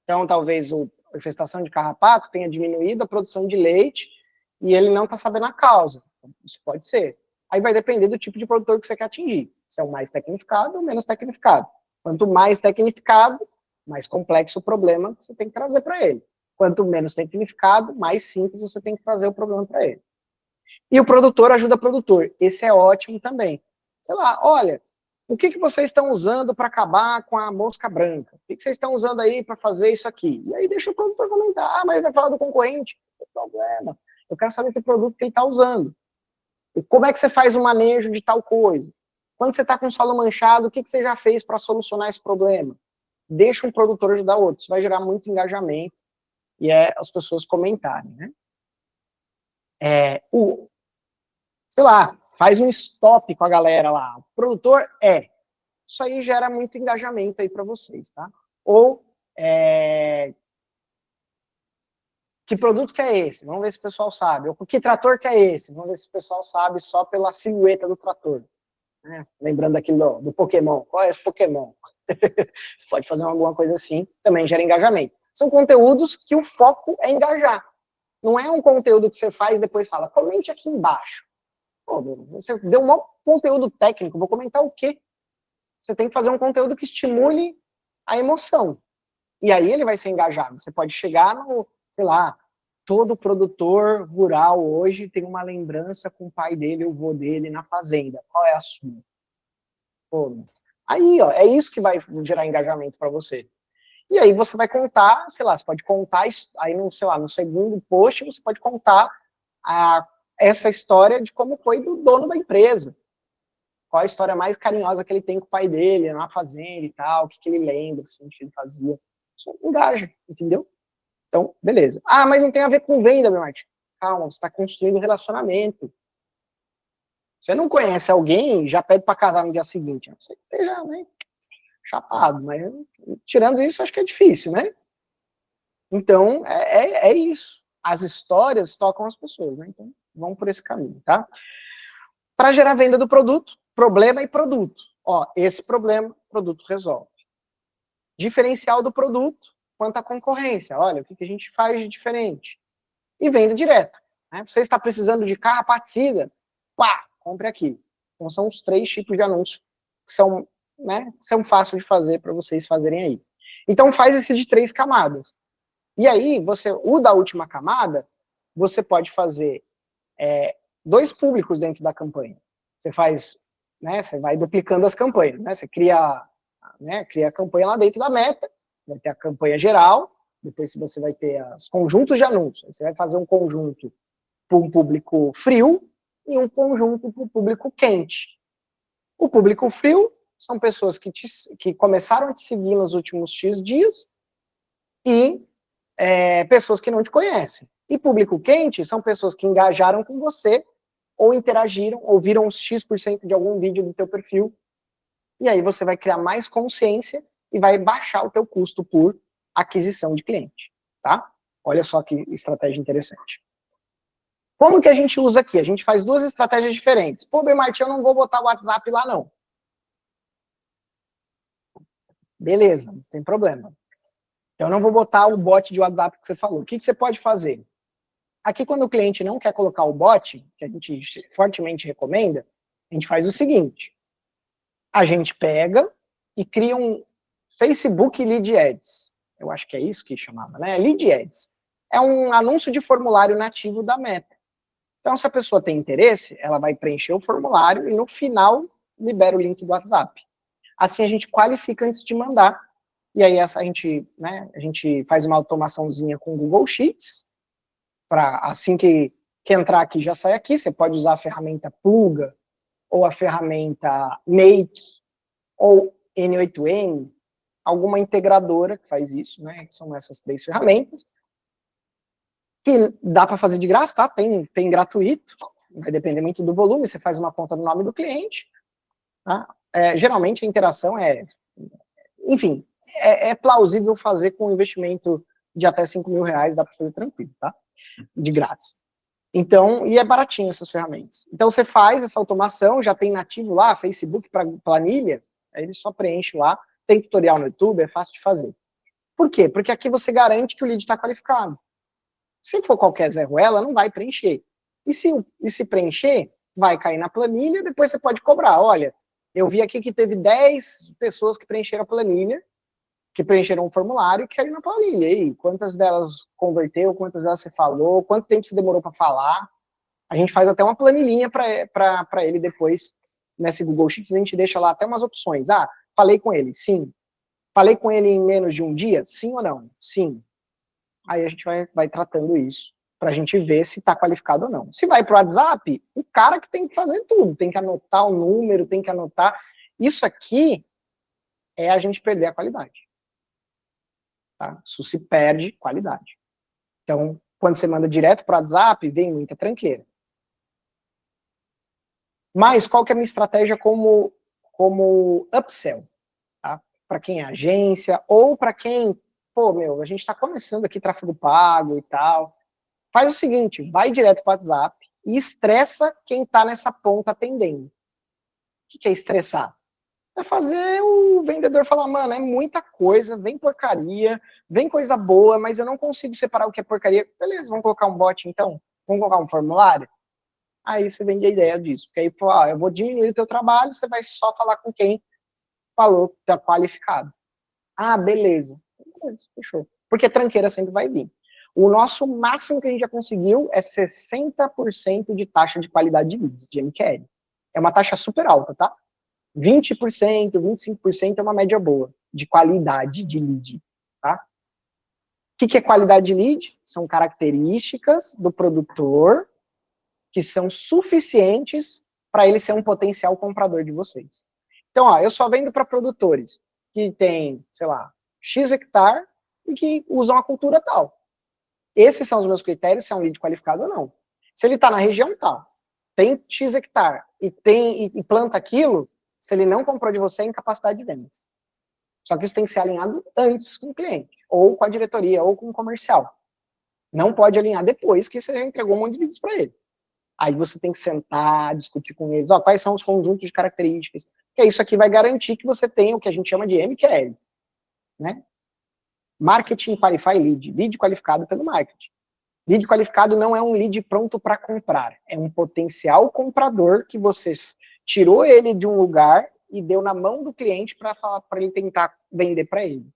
Então, talvez a infestação de carrapato tenha diminuído a produção de leite e ele não está sabendo a causa. Então, isso pode ser. Aí vai depender do tipo de produtor que você quer atingir. Se é o mais tecnificado ou menos tecnificado. Quanto mais tecnificado, mais complexo o problema que você tem que trazer para ele. Quanto menos tecnificado, mais simples você tem que trazer o problema para ele. E o produtor ajuda o produtor. Esse é ótimo também. Sei lá, olha, o que vocês estão usando para acabar com a mosca branca? O que vocês estão usando aí para fazer isso aqui? E aí deixa o produtor comentar. Ah, mas ele vai falar do concorrente. Não tem problema. Eu quero saber que produto que ele está usando. E como é que você faz o manejo de tal coisa? Quando você está com solo manchado, o que você já fez para solucionar esse problema? Deixa um produtor ajudar outro. Isso vai gerar muito engajamento e as pessoas comentarem, né? Sei lá, faz um stop com a galera lá. O produtor isso aí gera muito engajamento aí para vocês, tá? Ou, que produto que é esse? Vamos ver se o pessoal sabe. Ou que trator que é esse? Vamos ver se o pessoal sabe só pela silhueta do trator. Né? Lembrando aqui do Pokémon. Qual é esse Pokémon? Você pode fazer alguma coisa assim, também gera engajamento. São conteúdos que o foco é engajar. Não é um conteúdo que você faz e depois fala, comente aqui embaixo. Pô, você deu um conteúdo técnico, vou comentar o quê? Você tem que fazer um conteúdo que estimule a emoção. E aí ele vai ser engajado. Você pode chegar no, sei lá, todo produtor rural hoje tem uma lembrança com o pai dele ou o vô dele na fazenda. Qual é a sua? Pô, aí, ó, é isso que vai gerar engajamento para você. E aí você vai contar, sei lá, você pode contar, aí no, sei lá, no segundo post você pode contar essa história de como foi do dono da empresa. Qual a história mais carinhosa que ele tem com o pai dele, na fazenda e tal, o que ele lembra, assim, que ele fazia. Isso engaja, entendeu? Então, beleza. Ah, mas não tem a ver com venda, meu Martin. Calma, você está construindo um relacionamento. Você não conhece alguém e já pede para casar no dia seguinte. Você esteja, né, chapado, mas tirando isso, acho que é difícil, né? Então, é isso. As histórias tocam as pessoas, né? Então, vamos por esse caminho, tá? Para gerar venda do produto, problema e produto. Ó, esse problema, o produto resolve. Diferencial do produto quanto à concorrência. Olha, o que a gente faz de diferente? E venda direta. Né? Você está precisando de carrapaticida? Pá, compre aqui. Então, são os 3 tipos de anúncios que são, né, são fáceis de fazer para vocês fazerem aí. Então, faz esse de 3 camadas. E aí, o da última camada, você pode fazer 2 públicos dentro da campanha. Você faz, né, você vai duplicando as campanhas, né? Você cria a campanha lá dentro da meta, você vai ter a campanha geral, depois você vai ter os conjuntos de anúncios. Você vai fazer um conjunto para um público frio e um conjunto para o público quente. O público frio são pessoas que começaram a te seguir nos últimos X dias e pessoas que não te conhecem. E público quente são pessoas que engajaram com você, ou interagiram, ou viram uns X% de algum vídeo do teu perfil, e aí você vai criar mais consciência e vai baixar o teu custo por aquisição de cliente, tá? Olha só que estratégia interessante. Como que a gente usa aqui? A gente faz 2 estratégias diferentes. Pô, Martin, eu não vou botar o WhatsApp lá, não. Beleza, não tem problema. Então, eu não vou botar o bot de WhatsApp que você falou. O que você pode fazer? Aqui, quando o cliente não quer colocar o bot, que a gente fortemente recomenda, a gente faz o seguinte. A gente pega e cria um Facebook Lead Ads. Eu acho que é isso que chamava, né? Lead Ads. É um anúncio de formulário nativo da Meta. Então, se a pessoa tem interesse, ela vai preencher o formulário e, no final, libera o link do WhatsApp. Assim, a gente qualifica antes de mandar. E aí, a gente faz uma automaçãozinha com o Google Sheets, para assim que entrar aqui, já sai aqui. Você pode usar a ferramenta Pluga, ou a ferramenta Make, ou N8N, alguma integradora que faz isso, né? Que são essas 3 ferramentas. Que dá para fazer de graça, tá? Tem gratuito, vai depender muito do volume, você faz uma conta no nome do cliente, tá? Geralmente a interação enfim, é plausível fazer com um investimento de até R$5.000, dá para fazer tranquilo, tá? De grátis. Então, e é baratinho essas ferramentas. Então você faz essa automação, já tem nativo lá, Facebook para planilha, aí ele só preenche lá, tem tutorial no YouTube, é fácil de fazer. Por quê? Porque aqui você garante que o lead está qualificado. Se for qualquer Zé Ruela, não vai preencher. E se preencher, vai cair na planilha, depois você pode cobrar. Olha, eu vi aqui que teve 10 pessoas que preencheram a planilha, que preencheram o formulário e caíram na planilha. E aí, quantas delas converteu, quantas delas você falou, quanto tempo você demorou para falar? A gente faz até uma planilhinha para ele depois, nesse Google Sheets, a gente deixa lá até umas opções. Ah, falei com ele, sim. Falei com ele em menos de um dia, sim ou não? Sim. Aí a gente vai tratando isso, para a gente ver se está qualificado ou não. Se vai para o WhatsApp, o cara que tem que fazer tudo, tem que anotar o número, tem que anotar. Isso aqui é a gente perder a qualidade. Tá? Isso se perde qualidade. Então, quando você manda direto para o WhatsApp, vem muita tranqueira. Mas qual que é a minha estratégia como upsell? Tá? Para quem é agência, ou para quem, pô, a gente está começando aqui tráfego pago e tal. Faz o seguinte, vai direto para o WhatsApp e estressa quem está nessa ponta atendendo. O que é estressar? É fazer o vendedor falar, mano, é muita coisa, vem porcaria, vem coisa boa, mas eu não consigo separar o que é porcaria. Beleza, vamos colocar um bot então? Vamos colocar um formulário? Aí você vende a ideia disso. Porque aí, pô, eu vou diminuir o teu trabalho, você vai só falar com quem falou que está qualificado. Ah, beleza. Beleza, fechou. Porque tranqueira sempre vai vir. O nosso máximo que a gente já conseguiu é 60% de taxa de qualidade de leads, de MQL. É uma taxa super alta, tá? 20%, 25% é uma média boa de qualidade de lead, tá? O que é qualidade de lead? São características do produtor que são suficientes para ele ser um potencial comprador de vocês. Então, ó, eu só vendo para produtores que têm, sei lá, X hectare e que usam a cultura tal. Esses são os meus critérios, se é um lead qualificado ou não. Se ele está na região tal, tem X hectare e planta aquilo, se ele não comprou de você, é incapacidade de vendas. Só que isso tem que ser alinhado antes com o cliente, ou com a diretoria, ou com o comercial. Não pode alinhar depois que você já entregou um monte de leads para ele. Aí você tem que sentar, discutir com eles, ó, quais são os conjuntos de características, que isso aqui vai garantir que você tenha o que a gente chama de MQL, né? Marketing Qualify Lead, lead qualificado pelo marketing. Lead qualificado não é um lead pronto para comprar, é um potencial comprador que você tirou ele de um lugar e deu na mão do cliente para ele tentar vender para ele.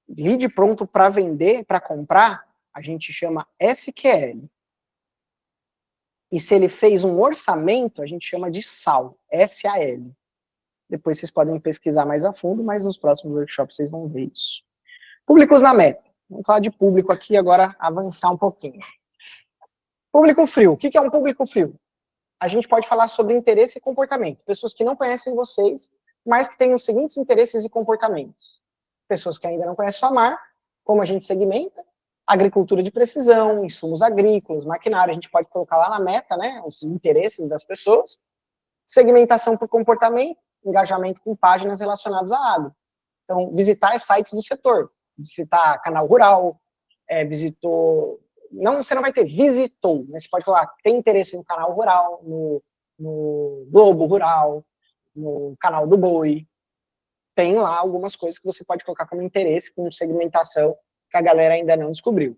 Lead pronto para vender, para comprar, a gente chama SQL. E se ele fez um orçamento, a gente chama de SAL, S-A-L. Depois vocês podem pesquisar mais a fundo, mas nos próximos workshops vocês vão ver isso. Públicos na meta. Vamos falar de público aqui, agora avançar um pouquinho. Público frio. O que é um público frio? A gente pode falar sobre interesse e comportamento. Pessoas que não conhecem vocês, mas que têm os seguintes interesses e comportamentos. Pessoas que ainda não conhecem sua marca, como a gente segmenta, agricultura de precisão, insumos agrícolas, maquinário, a gente pode colocar lá na meta, né, os interesses das pessoas. Segmentação por comportamento, engajamento com páginas relacionadas à água. Então, visitar sites do setor, visitar canal rural, visitou... Não, você não vai ter visitou, mas você pode falar, tem interesse no canal rural, no Globo Rural, no canal do Boi. Tem lá algumas coisas que você pode colocar como interesse, como segmentação, que a galera ainda não descobriu.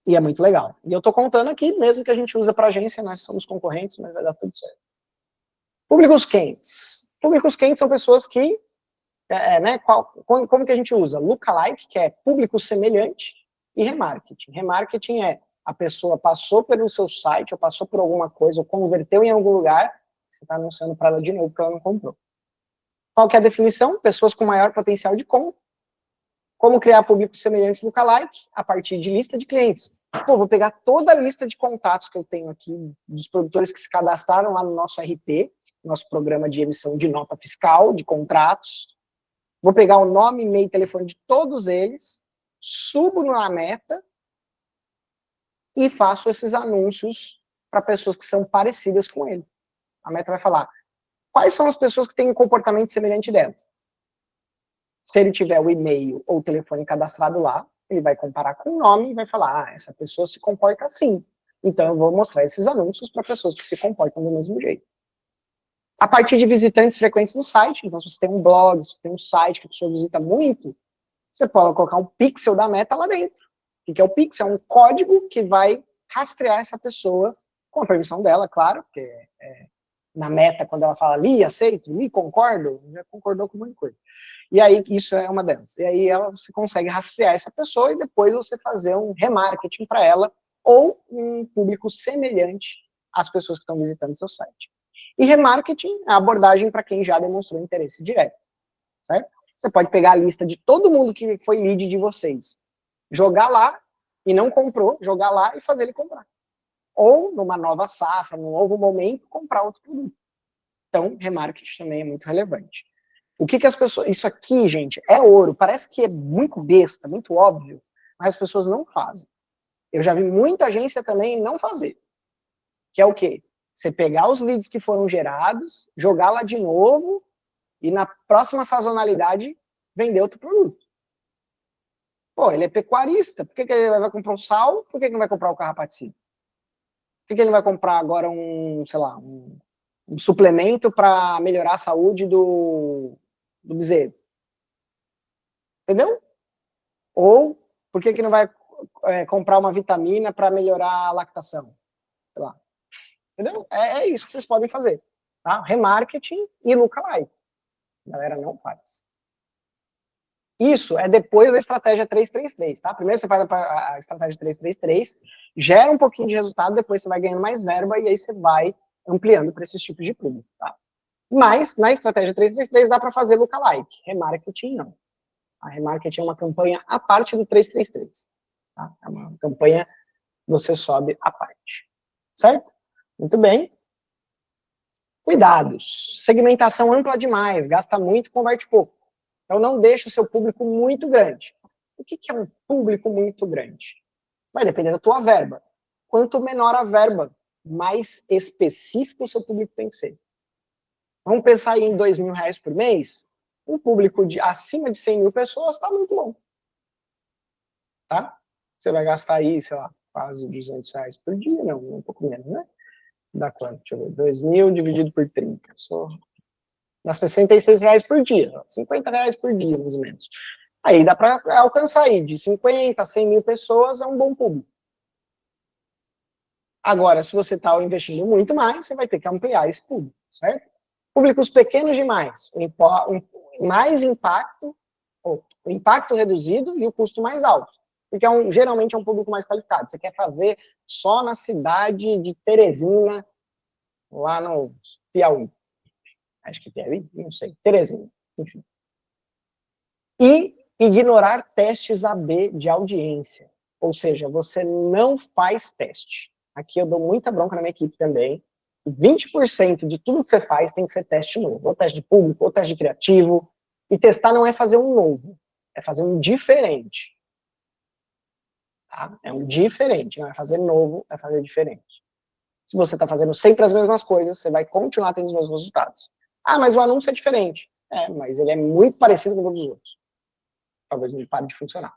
E é muito legal. E eu estou contando aqui, mesmo que a gente usa para agência, nós somos concorrentes, mas vai dar tudo certo. Públicos quentes. Públicos quentes são pessoas que, né, como que a gente usa? Lookalike, que é público semelhante, e remarketing. Remarketing é a pessoa passou pelo seu site, ou passou por alguma coisa, ou converteu em algum lugar, você está anunciando para ela de novo, porque ela não comprou. Qual que é a definição? Pessoas com maior potencial de compra. Como criar públicos semelhantes no lookalike? A partir de lista de clientes. Pô, vou pegar toda a lista de contatos que eu tenho aqui, dos produtores que se cadastraram lá no nosso RP, nosso programa de emissão de nota fiscal, de contratos. Vou pegar o nome, e-mail e telefone de todos eles, subo na meta e faço esses anúncios para pessoas que são parecidas com ele. A meta vai falar, quais são as pessoas que têm um comportamento semelhante delas? Se ele tiver o e-mail ou o telefone cadastrado lá, ele vai comparar com o nome e vai falar, essa pessoa se comporta assim. Então eu vou mostrar esses anúncios para pessoas que se comportam do mesmo jeito. A partir de visitantes frequentes no site, então se você tem um blog, se você tem um site que a pessoa visita muito, você pode colocar um pixel da meta lá dentro. O que é o pixel? É um código que vai rastrear essa pessoa, com a permissão dela, claro, porque na meta, quando ela fala li, aceito, li, concordo, já concordou com muita coisa. E aí, isso é uma delas. E aí, você consegue rastrear essa pessoa e depois você fazer um remarketing para ela ou um público semelhante às pessoas que estão visitando seu site. E remarketing é a abordagem para quem já demonstrou interesse direto, certo? Você pode pegar a lista de todo mundo que foi lead de vocês, jogar lá e não comprou, jogar lá e fazer ele comprar. Ou, numa nova safra, num novo momento, comprar outro produto. Então, remarketing também é muito relevante. O que as pessoas... Isso aqui, gente, é ouro. Parece que é muito besta, muito óbvio, mas as pessoas não fazem. Eu já vi muita agência também não fazer. Que é o quê? Você pegar os leads que foram gerados, jogar lá de novo e na próxima sazonalidade vender outro produto. Pô, ele é pecuarista. Por que ele vai comprar um sal? Por que ele não vai comprar o carrapaticida? Por que ele não vai comprar agora sei lá, um suplemento para melhorar a saúde do bezerro? Entendeu? Ou por que não vai comprar uma vitamina para melhorar a lactação? Sei lá. Entendeu? É isso que vocês podem fazer. Tá? Remarketing e lookalike. A galera não faz. Isso é depois da estratégia 333, tá? Primeiro você faz a estratégia 333, gera um pouquinho de resultado, depois você vai ganhando mais verba e aí você vai ampliando para esses tipos de público, tá? Mas, na estratégia 333 dá para fazer lookalike, remarketing não. A remarketing é uma campanha à parte do 333, tá? É uma campanha que você sobe à parte, certo? Muito bem. Cuidados. Segmentação ampla demais, gasta muito, converte pouco. Então, não deixe o seu público muito grande. O que é um público muito grande? Vai depender da tua verba. Quanto menor a verba, mais específico o seu público tem que ser. Vamos pensar aí em R$2.000 por mês? Um público acima de 100 mil pessoas está muito bom. Tá? Você vai gastar aí, sei lá, quase R$200 por dia, não, um pouco menos, né? Dá quanto? Deixa eu ver. 2.000 dividido por 30. Dá R$66 por dia, R$50 por dia, mais ou menos. Aí dá para alcançar aí, de 50 a 100 mil pessoas é um bom público. Agora, se você está investindo muito mais, você vai ter que ampliar esse público, certo? Públicos pequenos demais, mais impacto, ou o impacto reduzido e o custo mais alto. Porque geralmente é um público mais qualificado. Você quer fazer só na cidade de Teresina, lá no Piauí. Acho que Piauí, não sei, Teresina, enfim. E ignorar testes AB de audiência. Ou seja, você não faz teste. Aqui eu dou muita bronca na minha equipe também. 20% de tudo que você faz tem que ser teste novo. Ou teste de público, ou teste de criativo. E testar não é fazer um novo, é fazer um diferente. Tá? É um diferente, não é fazer novo, é fazer diferente. Se você está fazendo sempre as mesmas coisas, você vai continuar tendo os mesmos resultados. Ah, mas o anúncio é diferente. É, mas ele é muito parecido com todos os outros. Talvez ele pare de funcionar.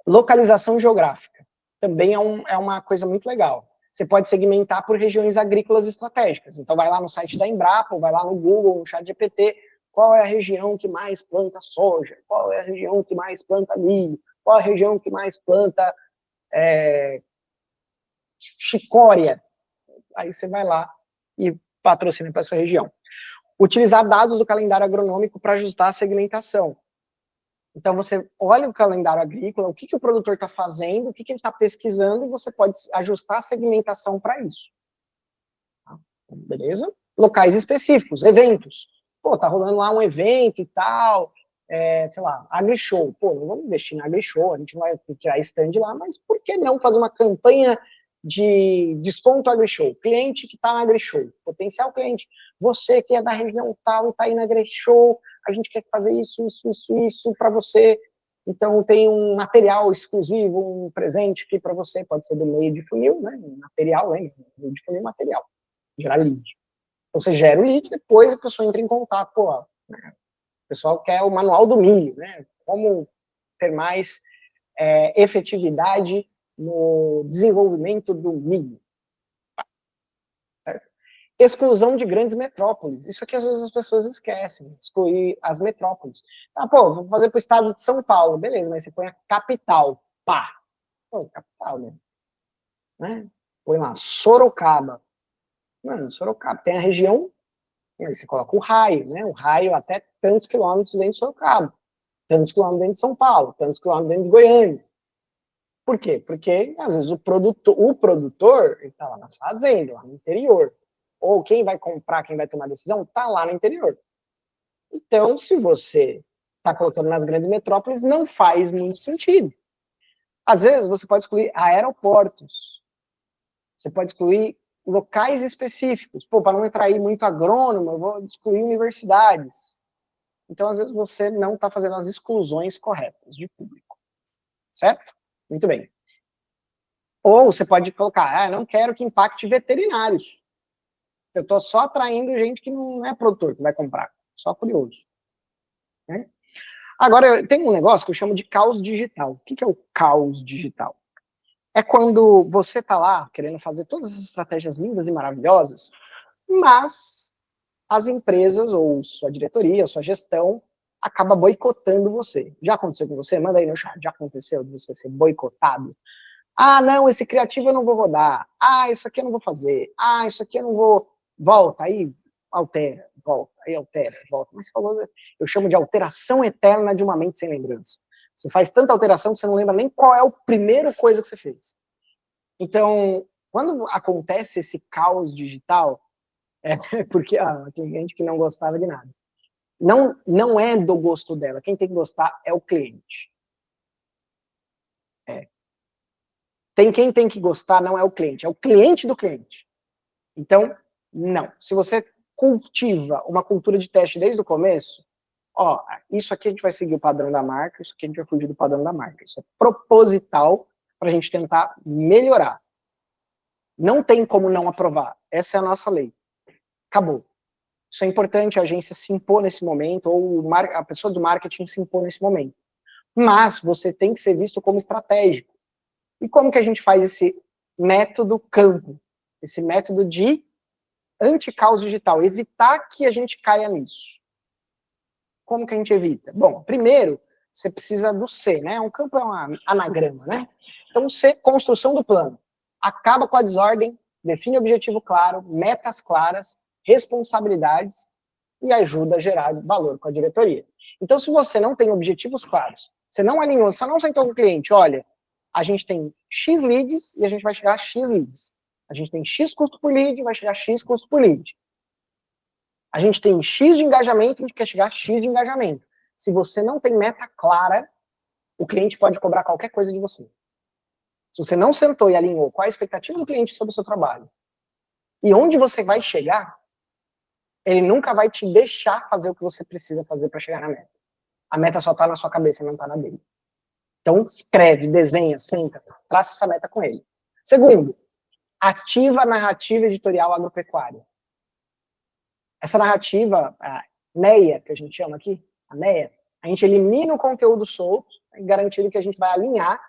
Localização geográfica. Também é uma coisa muito legal. Você pode segmentar por regiões agrícolas estratégicas. Então, vai lá no site da Embrapa, ou vai lá no Google, no ChatGPT, qual é a região que mais planta soja? Qual é a região que mais planta milho? Qual é a região que mais planta chicória? Aí você vai lá e patrocina para essa região. Utilizar dados do calendário agronômico para ajustar a segmentação. Então, você olha o calendário agrícola, o que o produtor está fazendo, o que ele está pesquisando, e você pode ajustar a segmentação para isso. Tá? Beleza? Locais específicos, eventos. Pô, tá rolando lá um evento e tal, sei lá, AgriShow. Pô, não vamos investir na AgriShow, a gente não vai tirar stand lá, mas por que não fazer uma campanha de desconto AgriShow? Cliente que está na AgriShow, potencial cliente, você que é da região tal e está aí na AgriShow, a gente quer fazer isso para você. Então, tem um material exclusivo, um presente aqui para você, pode ser do meio de funil, né? Material, meio de funil, material. Gerar lead. Então, você gera o lead, depois a pessoa entra em contato, pô, né? O pessoal quer o manual do milho, né? Como ter mais efetividade no desenvolvimento do milho. Certo? exclusão de grandes metrópoles. Isso aqui às vezes as pessoas esquecem, excluir as metrópoles. Ah, pô, vou fazer para o estado de São Paulo, beleza, mas você põe a capital, pá. Pô, capital, né? Põe lá, Sorocaba. Mano, Sorocaba tem a região, aí você coloca o raio, né? O raio até tantos quilômetros dentro de Sorocaba, tantos quilômetros dentro de São Paulo, tantos quilômetros dentro de Goiânia. Por quê? Porque, às vezes, o produtor ele está lá na fazenda, lá no interior. Ou quem vai comprar, quem vai tomar decisão, está lá no interior. Então, se você está colocando nas grandes metrópoles, não faz muito sentido. Às vezes, você pode excluir aeroportos. Você pode excluir locais específicos. Pô, para não entrar aí muito agrônomo, eu vou excluir universidades. Então, às vezes, você não está fazendo as exclusões corretas de público. Certo? Muito bem. Ou você pode colocar, não quero que impacte veterinários. Eu estou só atraindo gente que não é produtor, que vai comprar. Só curioso. Né? Agora, tem um negócio que eu chamo de caos digital. O que é o caos digital? É quando você está lá querendo fazer todas as estratégias lindas e maravilhosas, mas as empresas, ou sua diretoria, sua gestão, acaba boicotando você. Já aconteceu com você? Manda aí no chat. Já aconteceu de você ser boicotado? Ah, não, esse criativo eu não vou rodar. Ah, isso aqui eu não vou fazer. Ah, isso aqui eu não vou... Volta, aí altera, volta, aí altera, volta. Mas você falou, eu chamo de alteração eterna de uma mente sem lembrança. Você faz tanta alteração que você não lembra nem qual é a primeira coisa que você fez. Então, quando acontece esse caos digital, é porque tem gente que não gostava de nada. Não é do gosto dela. Quem tem que gostar é o cliente. Quem tem que gostar não é o cliente do cliente. Então, não. Se você cultiva uma cultura de teste desde o começo, isso aqui a gente vai seguir o padrão da marca, isso aqui a gente vai fugir do padrão da marca. Isso é proposital para a gente tentar melhorar. Não tem como não aprovar. Essa é a nossa lei. Acabou. Isso é importante a agência se impor nesse momento, ou a pessoa do marketing se impor nesse momento. Mas você tem que ser visto como estratégico. E como que a gente faz esse método campo? Esse método de anti-caos digital, evitar que a gente caia nisso. Como que a gente evita? Bom, primeiro, você precisa do C, né? Um campo é um anagrama, né? Então, C, construção do plano. Acaba com a desordem, define objetivo claro, metas claras, responsabilidades e ajuda a gerar valor com a diretoria. Então, se você não tem objetivos claros, você não alinhou, você não sentou com o cliente, olha, a gente tem X leads e a gente vai chegar a X leads. A gente tem X custo por lead e vai chegar a X custo por lead. A gente tem X de engajamento e a gente quer chegar a X de engajamento. Se você não tem meta clara, o cliente pode cobrar qualquer coisa de você. Se você não sentou e alinhou qual é a expectativa do cliente sobre o seu trabalho e onde você vai chegar, ele nunca vai te deixar fazer o que você precisa fazer para chegar na meta. A meta só está na sua cabeça, não está na dele. Então, escreve, desenha, senta, traça essa meta com ele. Segundo, ativa a narrativa editorial agropecuária. Essa narrativa, a NEA, que a gente chama aqui, a NEA, a gente elimina o conteúdo solto, garantindo que a gente vai alinhar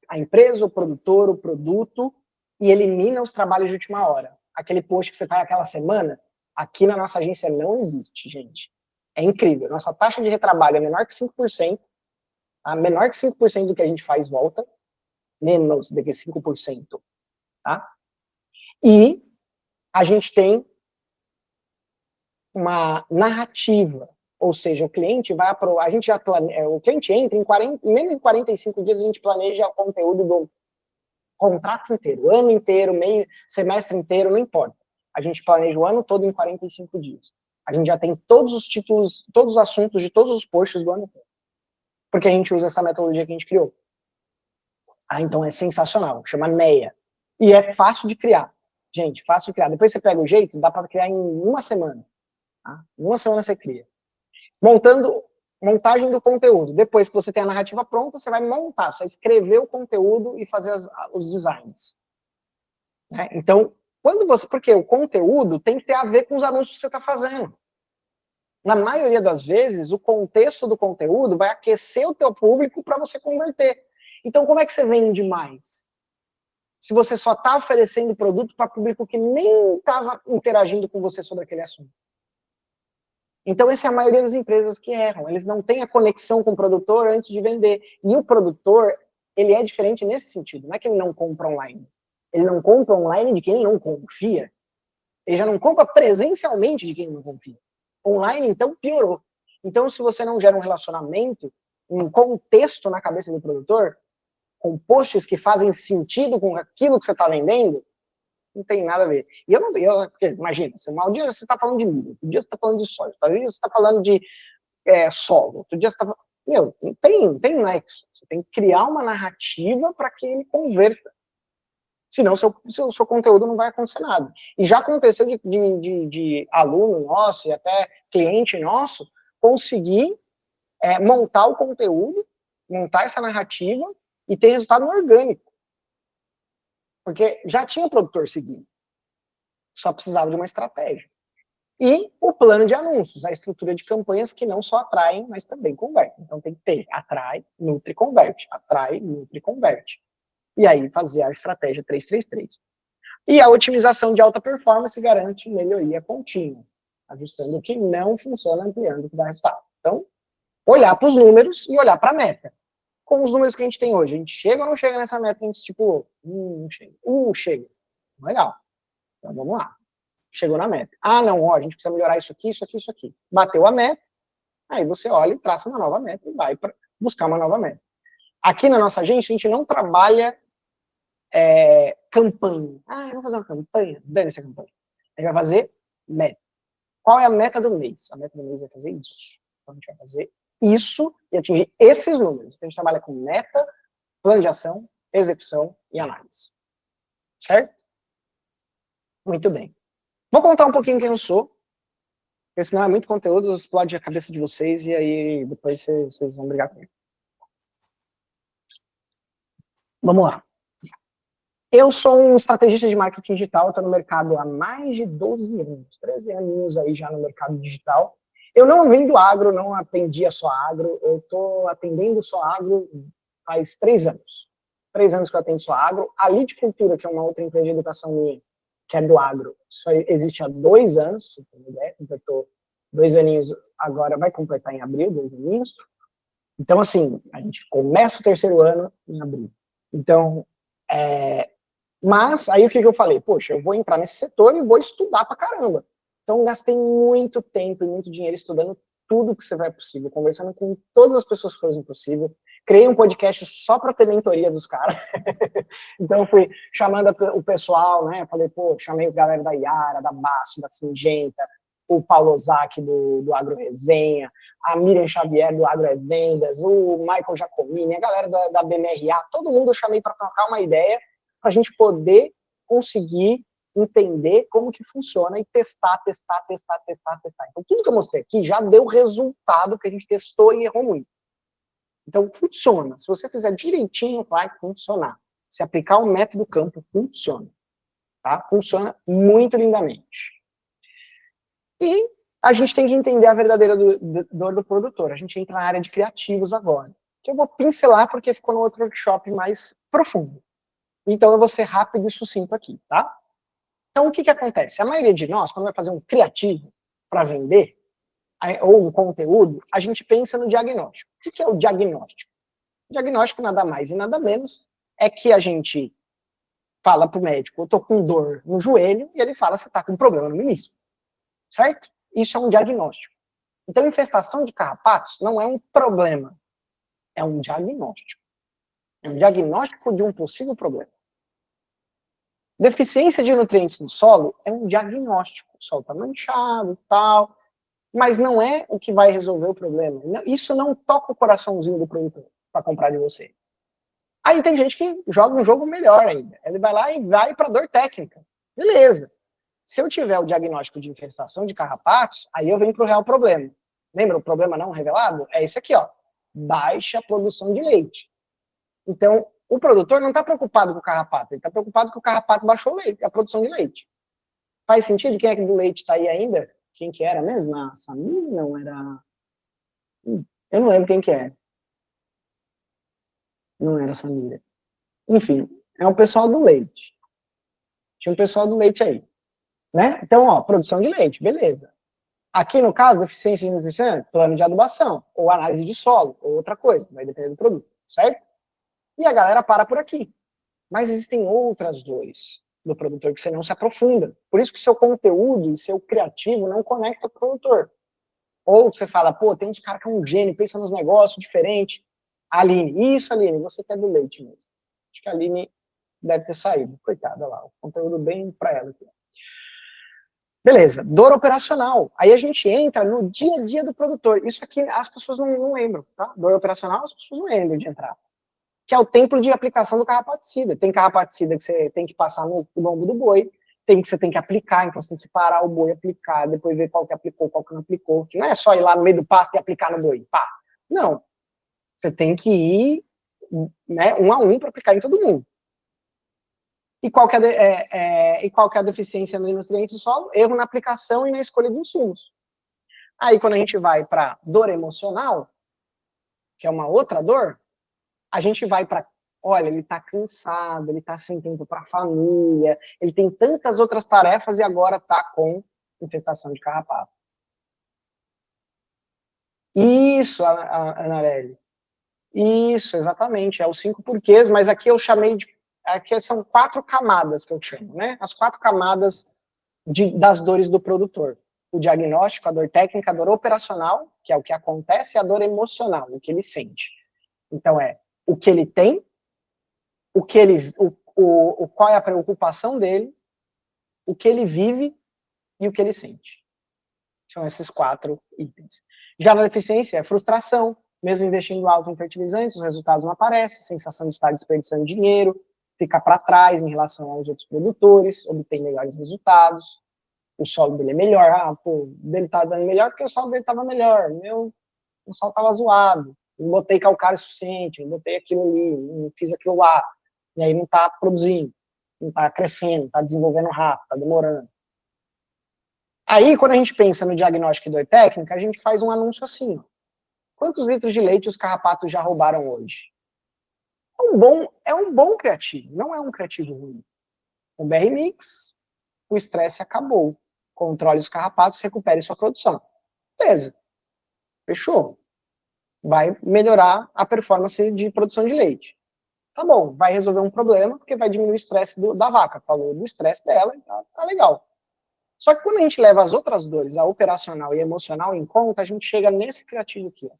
a empresa, o produtor, o produto, e elimina os trabalhos de última hora. Aquele post que você faz aquela semana, aqui na nossa agência não existe, gente. É incrível. Nossa taxa de retrabalho é menor que 5%, tá? Menor que 5% do que a gente faz volta, menos do que 5%. Tá? E a gente tem uma narrativa, ou seja, o cliente vai aprovar, a gente já o cliente entra em menos de 45 dias, a gente planeja o conteúdo do contrato inteiro, ano inteiro, mês, semestre inteiro, não importa. A gente planeja o ano todo em 45 dias. A gente já tem todos os títulos, todos os assuntos de todos os posts do ano todo. Porque a gente usa essa metodologia que a gente criou. Então é sensacional, chama NEA. E é fácil de criar. Gente, fácil de criar. Depois você pega o jeito, dá para criar em uma semana. Tá? Em uma semana você cria. Montagem do conteúdo. Depois que você tem a narrativa pronta, você vai montar, você vai escrever o conteúdo e fazer os designs. Né? Então, porque o conteúdo tem que ter a ver com os anúncios que você está fazendo. Na maioria das vezes, o contexto do conteúdo vai aquecer o teu público para você converter. Então, como é que você vende mais? se você só está oferecendo produto para público que nem estava interagindo com você sobre aquele assunto. Então, essa é a maioria das empresas que erram. Eles não têm a conexão com o produtor antes de vender. E o produtor, ele é diferente nesse sentido. Não é que ele não compra online. Ele não compra online de quem não confia. Ele já não compra presencialmente de quem não confia. Online, então, piorou. Então, se você não gera um relacionamento, um contexto na cabeça do produtor, com posts que fazem sentido com aquilo que você está vendendo, não tem nada a ver. E imagina, um dia você está falando de milho, outro dia você está falando de soja, outro dia você está falando de solo, outro dia você está falando... Meu, não tem nexo. Você tem que criar uma narrativa para que ele converta. Senão o seu conteúdo não vai acontecer nada. E já aconteceu de aluno nosso e até cliente nosso conseguir montar o conteúdo, montar essa narrativa e ter resultado orgânico. Porque já tinha produtor seguindo. Só precisava de uma estratégia. E o plano de anúncios, a estrutura de campanhas que não só atraem, mas também convertem. Então tem que ter atrai, nutre, converte. Atrai, nutre, converte. E aí fazer a estratégia 333. E a otimização de alta performance garante melhoria contínua, ajustando o que não funciona, ampliando o que dá resultado. Então, olhar para os números e olhar para a meta. Com os números que a gente tem hoje, a gente chega ou não chega nessa meta que a gente estipulou? Não chega. Chega. Legal. Então vamos lá. Chegou na meta. Ah, não, ó, a gente precisa melhorar isso aqui, isso aqui, isso aqui. Bateu a meta, aí você olha e traça uma nova meta e vai para buscar uma nova meta. Aqui na nossa agência, a gente não trabalha campanha. Ah, eu vou fazer uma campanha? Dane-se a campanha. A gente vai fazer meta. Qual é a meta do mês? A meta do mês é fazer isso. Então a gente vai fazer isso e atingir esses números. Então, a gente trabalha com meta, plano de ação, execução e análise. Certo? Muito bem. Vou contar um pouquinho quem eu sou, porque senão é muito conteúdo, explode a cabeça de vocês e aí depois vocês vão brigar comigo. Vamos lá. Eu sou um estrategista de marketing digital, estou no mercado há mais de 12 anos, 13 anos aí já no mercado digital. Eu não vendo agro, não atendia só agro, eu estou atendendo só agro faz 3 anos. 3 anos que eu atendo só agro. A Lidicultura, que é uma outra empresa de educação minha, que é do agro, só existe há 2 anos, pra você ter uma ideia, completou 2 aninhos, agora vai completar em abril, 2 aninhos. Então, assim, a gente começa o 3º ano em abril. Então, mas aí o que eu falei? Poxa, eu vou entrar nesse setor e vou estudar pra caramba. Então gastei muito tempo e muito dinheiro estudando tudo que você vai possível, conversando com todas as pessoas que foram possível. Criei um podcast só para ter mentoria dos caras. Então eu fui chamando o pessoal, né? Falei, pô, chamei a galera da Yara, da Basso, da Singenta, o Paulo Ozaki do Agro Resenha, a Miriam Xavier do Agro Vendas, o Michael Giacomini, a galera da BMRA, todo mundo eu chamei para trocar uma ideia, para a gente poder conseguir entender como que funciona e testar. Então, tudo que eu mostrei aqui já deu resultado, que a gente testou e errou muito. Então, funciona. Se você fizer direitinho, vai funcionar. Se aplicar o método campo, funciona. Tá? Funciona muito lindamente. E a gente tem que entender a verdadeira dor do produtor. A gente entra na área de criativos agora, que eu vou pincelar porque ficou no outro workshop mais profundo. Então, eu vou ser rápido e sucinto aqui, tá? Então, o que acontece? A maioria de nós, quando vai fazer um criativo para vender, ou um conteúdo, a gente pensa no diagnóstico. O que é o diagnóstico? O diagnóstico nada mais e nada menos é que a gente fala para o médico, eu estou com dor no joelho, e ele fala, você está com problema no menisco. Certo? Isso é um diagnóstico. Então, infestação de carrapatos não é um problema, é um diagnóstico. É um diagnóstico de um possível problema. Deficiência de nutrientes no solo é um diagnóstico. O solo está manchado e tal, mas não é o que vai resolver o problema. Isso não toca o coraçãozinho do produtor para comprar de você. Aí tem gente que joga um jogo melhor ainda. Ele vai lá e vai para dor técnica. Beleza. Se eu tiver o diagnóstico de infestação de carrapatos, aí eu venho para o real problema. Lembra o problema não revelado? É esse aqui, ó. Baixa produção de leite. Então, o produtor não está preocupado com o carrapato, ele está preocupado que o carrapato baixou o leite, a produção de leite. Faz sentido? Quem é que do leite está aí ainda? Quem que era mesmo? A Samir? Não, era... Eu não lembro quem que é. Não era a Samira. Enfim, é o pessoal do leite. Tinha um pessoal do leite aí, né? Então, ó, produção de leite, beleza. Aqui, no caso, deficiência de nutrição, plano de adubação, ou análise de solo, ou outra coisa, vai depender do produto, certo? E a galera para por aqui. Mas existem outras dores do produtor que você não se aprofunda. Por isso que seu conteúdo e seu criativo não conecta com o produtor. Ou você fala, pô, tem uns caras que é um gênio, pensa nos negócios diferentes. Aline, isso, Aline, você que é do leite mesmo. Acho que a Aline deve ter saído. Coitada lá, o conteúdo bem pra ela aqui. Beleza, dor operacional. Aí a gente entra no dia a dia do produtor. Isso aqui as pessoas não lembram, tá? Dor operacional as pessoas não lembram de entrar. Que é o tempo de aplicação do carrapaticida. Tem carrapaticida que você tem que passar no lombo do boi, tem que você tem que aplicar, então você tem que separar o boi, aplicar, depois ver qual que aplicou, qual que não aplicou. Que não é só ir lá no meio do pasto e aplicar no boi, pá. Não. Você tem que ir, né, um a um para aplicar em todo mundo. E qual que é a deficiência nos nutrientes do solo? Erro na aplicação e na escolha de insumos. Aí, quando a gente vai para dor emocional, que é uma outra dor, a gente vai para, olha, ele está cansado, ele está sem tempo para a família, ele tem tantas outras tarefas e agora está com infestação de carrapato. Isso, Anarelli. Isso, exatamente. É os 5 porquês, mas aqui eu chamei de... Aqui são 4 camadas que eu chamo, né? As 4 camadas das dores do produtor. O diagnóstico, a dor técnica, a dor operacional, que é o que acontece, e a dor emocional, o que ele sente. Então, o que ele tem, qual é a preocupação dele, o que ele vive e o que ele sente. São esses 4 itens. Já na deficiência, é frustração, mesmo investindo alto em fertilizantes, os resultados não aparecem, sensação de estar desperdiçando dinheiro, fica para trás em relação aos outros produtores, obtém melhores resultados, o solo dele é melhor, pô, dele tá dando melhor porque o solo dele estava melhor, o solo estava zoado, não botei calcário suficiente, não botei aquilo ali, não fiz aquilo lá, e aí não está produzindo, não está crescendo, está desenvolvendo rápido, está demorando. Aí, quando a gente pensa no diagnóstico e dor técnica, a gente faz um anúncio assim, quantos litros de leite os carrapatos já roubaram hoje? É um bom criativo, não é um criativo ruim. Um BR Mix, o estresse acabou. Controle os carrapatos, recupere sua produção. Beleza. Fechou. Vai melhorar a performance de produção de leite. Tá bom, vai resolver um problema, porque vai diminuir o estresse da vaca. Falou do estresse dela, tá legal. Só que quando a gente leva as outras dores, a operacional e a emocional em conta, a gente chega nesse criativo aqui, ó.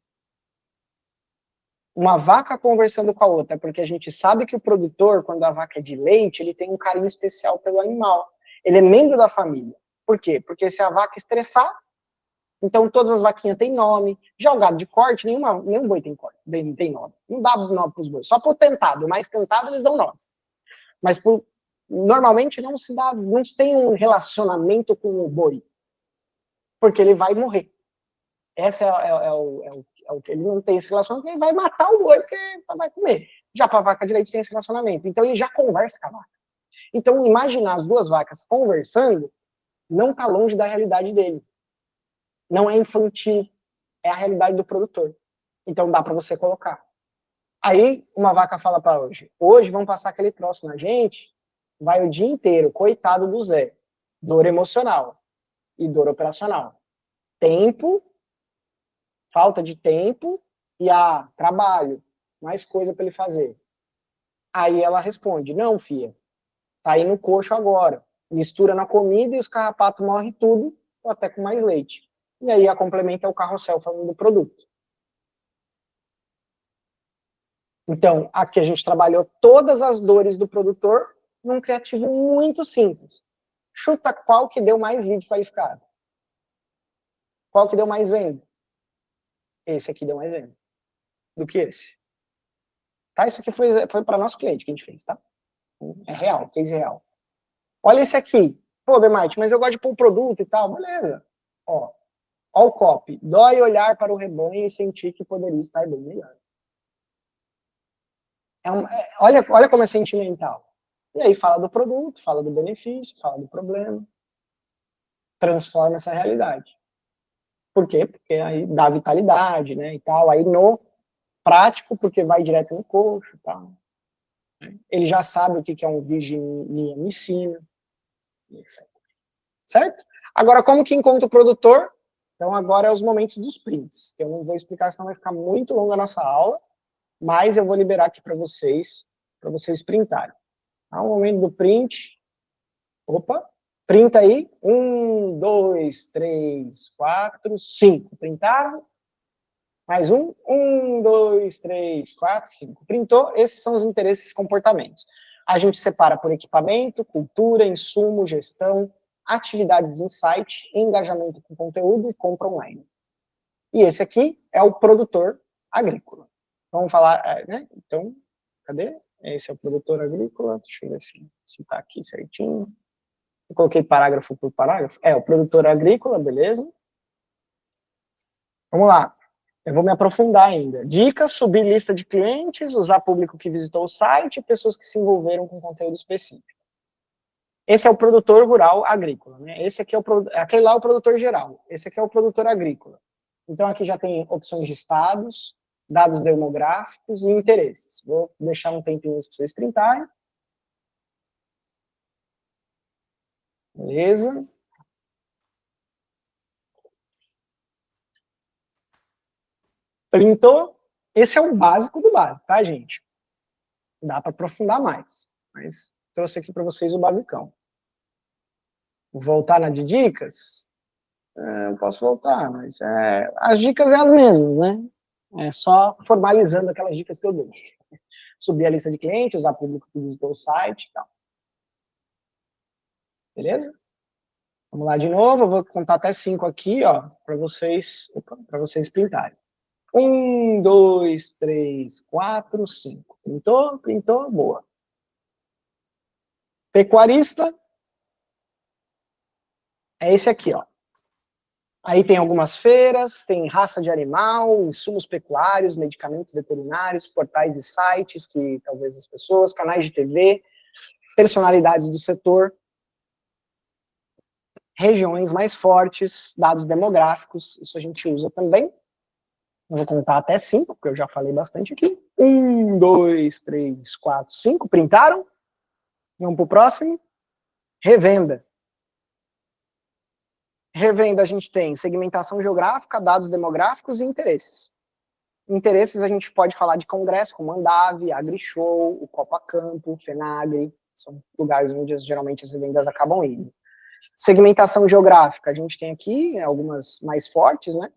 Uma vaca conversando com a outra, porque a gente sabe que o produtor, quando a vaca é de leite, ele tem um carinho especial pelo animal. Ele é membro da família. Por quê? Porque se a vaca estressar, então todas as vaquinhas têm nome. Já o gado de corte, nenhum boi tem nome. Não dá nome para os bois. Só para o tentado. O mais tentado eles dão nome. Mas normalmente não se tem um relacionamento com o boi. Porque ele vai morrer. Esse é o que ele não tem esse relacionamento, ele vai matar o boi porque vai comer. Já para a vaca de leite tem esse relacionamento. Então ele já conversa com a vaca. Então imaginar as duas vacas conversando não está longe da realidade dele. Não é infantil, é a realidade do produtor. Então dá para você colocar. Aí uma vaca fala para hoje vão passar aquele troço na gente, vai o dia inteiro, coitado do Zé. Dor emocional e dor operacional. Tempo, falta de tempo e trabalho, mais coisa para ele fazer. Aí ela responde, não, filha, tá aí no coxo agora. Mistura na comida e os carrapatos morrem tudo, ou até com mais leite. E aí a complementa é o carrossel falando do produto. Então, aqui a gente trabalhou todas as dores do produtor num criativo muito simples. Chuta qual que deu mais lead qualificado. Qual que deu mais venda? Esse aqui deu mais venda do que esse. Tá? Isso aqui foi para nosso cliente que a gente fez, tá? É real, case real. Olha esse aqui. Pô, Bemarte, mas eu gosto de pôr produto e tal. Beleza. Ó o copy. Dói olhar para o rebanho e sentir que poderia estar bem melhor. Olha como é sentimental. E aí fala do produto, fala do benefício, fala do problema. Transforma essa realidade. Por quê? Porque aí dá vitalidade, né, e tal. Aí no prático, porque vai direto no coxo e tal. né? Ele já sabe o que é um virginiamicina, etc. Certo? Agora, como que encontra o produtor? Então, agora é os momentos dos prints, que eu não vou explicar, senão vai ficar muito longa a nossa aula, mas eu vou liberar aqui para vocês printarem. Tá? O momento do print. Opa, printa aí. 1, 2, 3, 4, 5. Printaram. Mais um. 1, 2, 3, 4, 5. Printou. Esses são os interesses e comportamentos. A gente separa por equipamento, cultura, insumo, gestão, atividades em site, engajamento com conteúdo e compra online. E esse aqui é o produtor agrícola. Vamos falar, né? Então, cadê? Esse é o produtor agrícola. Deixa eu ver se tá aqui certinho. Eu coloquei parágrafo por parágrafo. É, o produtor agrícola, beleza. Vamos lá. Eu vou me aprofundar ainda. Dicas, subir lista de clientes, usar público que visitou o site, pessoas que se envolveram com conteúdo específico. Esse é o produtor rural agrícola, né? Esse aqui é aquele lá é o produtor geral. Esse aqui é o produtor agrícola. Então aqui já tem opções de estados, dados demográficos e interesses. Vou deixar um tempinho para vocês printarem. Beleza? Printou? Esse é o básico do básico, tá, gente? Dá para aprofundar mais, mas trouxe aqui para vocês o basicão. Vou voltar na de dicas? Eu posso voltar, mas as dicas é as mesmas, né? É só formalizando aquelas dicas que eu dei. Subir a lista de clientes, usar público que visitou o site e tal. Beleza? Vamos lá de novo, eu vou contar até 5 aqui, ó, para vocês printarem. 1, 2, 3, 4, 5. Printou? Printou? Boa. Pecuarista é esse aqui, ó. Aí tem algumas feiras, tem raça de animal, insumos pecuários, medicamentos veterinários, portais e sites que talvez as pessoas, canais de TV, personalidades do setor, regiões mais fortes, dados demográficos, isso a gente usa também. Eu vou contar até 5, porque eu já falei bastante aqui. 1, 2, 3, 4, 5. Printaram? Vamos para o próximo. Revenda. Revenda a gente tem segmentação geográfica, dados demográficos e interesses. Interesses a gente pode falar de congresso, como Andave, AgriShow, o Copacampo, o Fenagre, são lugares onde geralmente as revendas acabam indo. Segmentação geográfica, a gente tem aqui algumas mais fortes, né?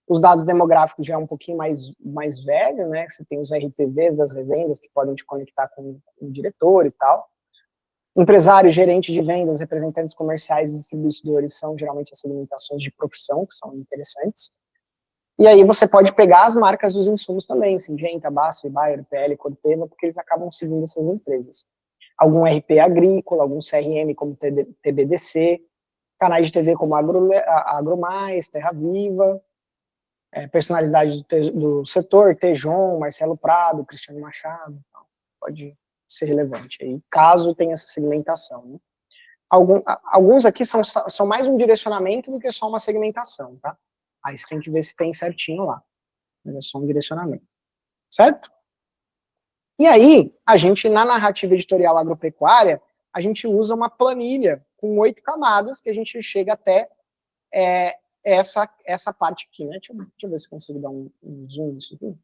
Os dados demográficos já é um pouquinho mais velho, né? Você tem os RTVs das revendas que podem te conectar com o diretor e tal. Empresário, gerente de vendas, representantes comerciais e distribuidores são geralmente as segmentações de profissão, que são interessantes. E aí você pode pegar as marcas dos insumos também, Syngenta, BASF, Bayer, PL, Corteva, porque eles acabam seguindo essas empresas. Algum RP agrícola, algum CRM como TBDC, canais de TV como AgroMais, Terra Viva, personalidade do setor, Tejon, Marcelo Prado, Cristiano Machado, pode ser relevante, aí, caso tenha essa segmentação. Né? Alguns aqui são mais um direcionamento do que só uma segmentação, tá? Aí você tem que ver se tem certinho lá, mas é só um direcionamento, certo? E aí, a gente, na narrativa editorial agropecuária, a gente usa uma planilha com 8 camadas, que a gente chega até essa parte aqui, né? Deixa eu ver se consigo dar um zoom nisso aqui.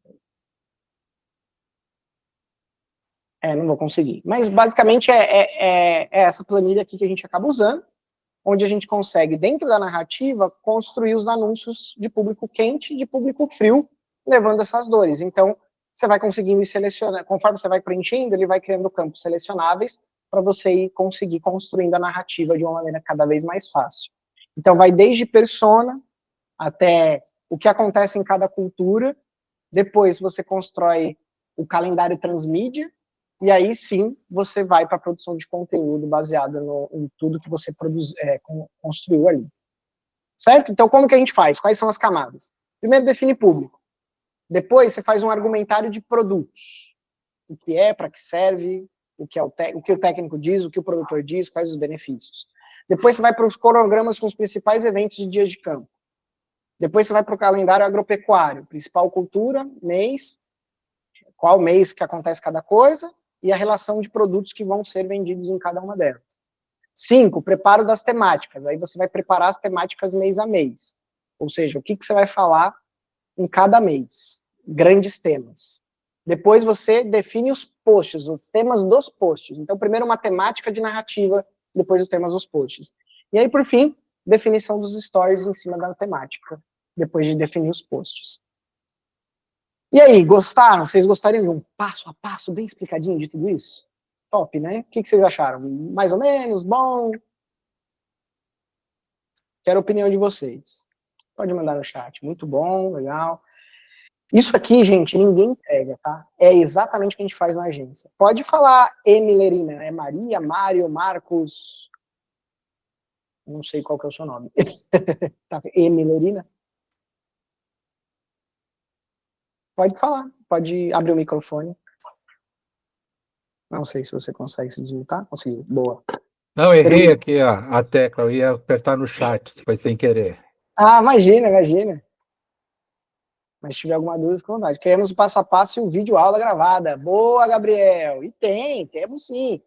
Não vou conseguir. Mas, basicamente, é essa planilha aqui que a gente acaba usando, onde a gente consegue, dentro da narrativa, construir os anúncios de público quente e de público frio, levando essas dores. Então, você vai conseguindo ir selecionando, conforme você vai preenchendo, ele vai criando campos selecionáveis para você ir conseguir construindo a narrativa de uma maneira cada vez mais fácil. Então, vai desde persona até o que acontece em cada cultura, depois você constrói o calendário transmídia, e aí sim você vai para a produção de conteúdo baseada em tudo que você construiu ali. Certo? Então, como que a gente faz? Quais são as camadas? Primeiro, define público. Depois, você faz um argumentário de produtos. O que é, para que serve, o que o técnico diz, o que o produtor diz, quais os benefícios. Depois, você vai para os cronogramas com os principais eventos de dias de campo. Depois, você vai para o calendário agropecuário. Principal cultura, mês, qual mês que acontece cada coisa. e a relação de produtos que vão ser vendidos em cada uma delas. 5, preparo das temáticas. Aí você vai preparar as temáticas mês a mês. Ou seja, o que você vai falar em cada mês. Grandes temas. Depois você define os posts, os temas dos posts. Então, primeiro uma temática de narrativa, depois os temas dos posts. E aí, por fim, definição dos stories em cima da temática, depois de definir os posts. E aí, gostaram? Vocês gostariam de um passo a passo bem explicadinho de tudo isso? Top, né? O que vocês acharam? Mais ou menos? Bom? Quero a opinião de vocês. Pode mandar no chat. Muito bom, legal. Isso aqui, gente, ninguém entrega, tá? É exatamente o que a gente faz na agência. Pode falar Emilerina, é Maria, Mário, Marcos... Não sei qual que é o seu nome. Tá, Emilerina? Pode falar, pode abrir o microfone. Não sei se você consegue se desmutar. Conseguiu, boa. Não, errei aqui a tecla, eu ia apertar no chat, foi sem querer. Ah, imagina, imagina. Mas se tiver alguma dúvida, fica à vontade. Queremos o passo a passo e o vídeo aula gravada. Boa, Gabriel. E temos sim.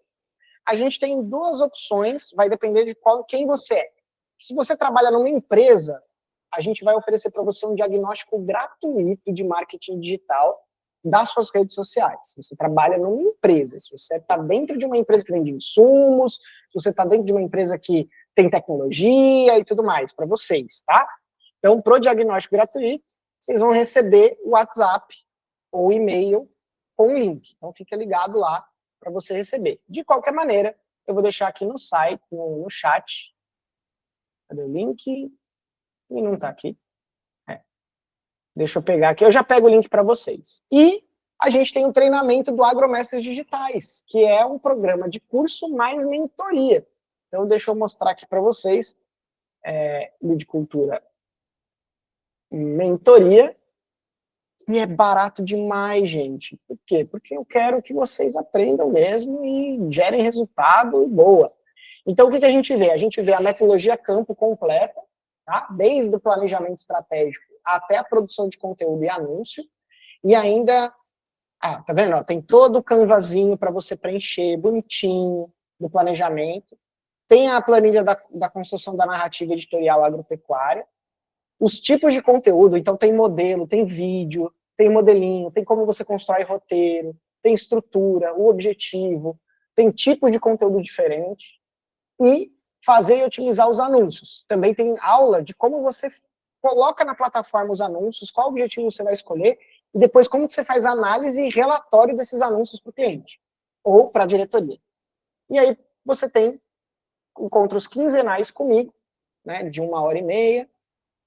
A gente tem duas opções, vai depender de quem você é. Se você trabalha numa empresa, a gente vai oferecer para você um diagnóstico gratuito de marketing digital das suas redes sociais. Se você trabalha numa empresa, se você está dentro de uma empresa que vende insumos, se você está dentro de uma empresa que tem tecnologia e tudo mais, para vocês, tá? Então, pro diagnóstico gratuito, vocês vão receber o WhatsApp ou e-mail com o link. Então, fica ligado lá para você receber. De qualquer maneira, eu vou deixar aqui no site, no chat. Cadê o link? E não está aqui. Deixa eu pegar aqui. Eu já pego o link para vocês. E a gente tem o treinamento do Agromestres Digitais, que é um programa de curso mais mentoria. Então, deixa eu mostrar aqui para vocês. Lead Cultura Mentoria. E é barato demais, gente. Por quê? Porque eu quero que vocês aprendam mesmo e gerem resultado e boa. Então, o que a gente vê? A gente vê a metodologia campo completa, tá? Desde o planejamento estratégico até a produção de conteúdo e anúncio. E ainda, tá vendo? Ó, tem todo o canvazinho para você preencher, bonitinho, do planejamento. Tem a planilha da construção da narrativa editorial agropecuária. Os tipos de conteúdo, então tem modelo, tem vídeo, tem modelinho, tem como você constrói roteiro, tem estrutura, o objetivo, tem tipo de conteúdo diferente. E fazer e otimizar os anúncios. Também tem aula de como você coloca na plataforma os anúncios, qual objetivo você vai escolher, e depois como você faz análise e relatório desses anúncios para o cliente, ou para a diretoria. E aí você tem encontros quinzenais comigo, né, de 1h30,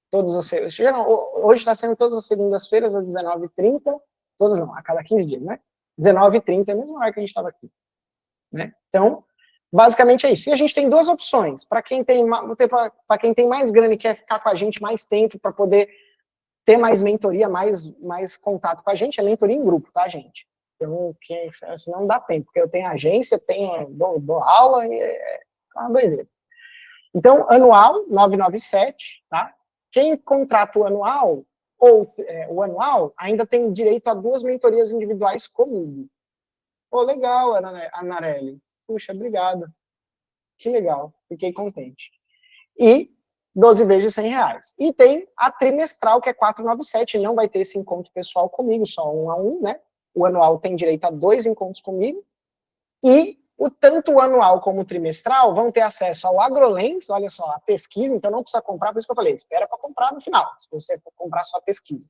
todas as hoje está sendo todas as segundas-feiras, às 19h30, todas não, a cada 15 dias, né? 19h30 é a mesma hora que a gente estava aqui. Né? Então, basicamente é isso. E a gente tem duas opções. Para quem tem mais grana e quer ficar com a gente mais tempo para poder ter mais mentoria, mais contato com a gente, é mentoria em grupo, tá, gente? Então, senão não dá tempo, porque eu tenho agência, dou aula e é uma doideira. Então, anual, 997, tá? Quem contrata o anual, o anual, ainda tem direito a 2 mentorias individuais comigo. Pô, legal, Anarelli. Puxa, obrigado. Que legal, fiquei contente. E 12 vezes R$100. E tem a trimestral, que é 497, não vai ter esse encontro pessoal comigo, só 1 a 1, né? O anual tem direito a 2 encontros comigo. E tanto o anual como o trimestral vão ter acesso ao AgroLens, olha só, a pesquisa, então não precisa comprar, por isso que eu falei, espera para comprar no final, se você for comprar só a pesquisa.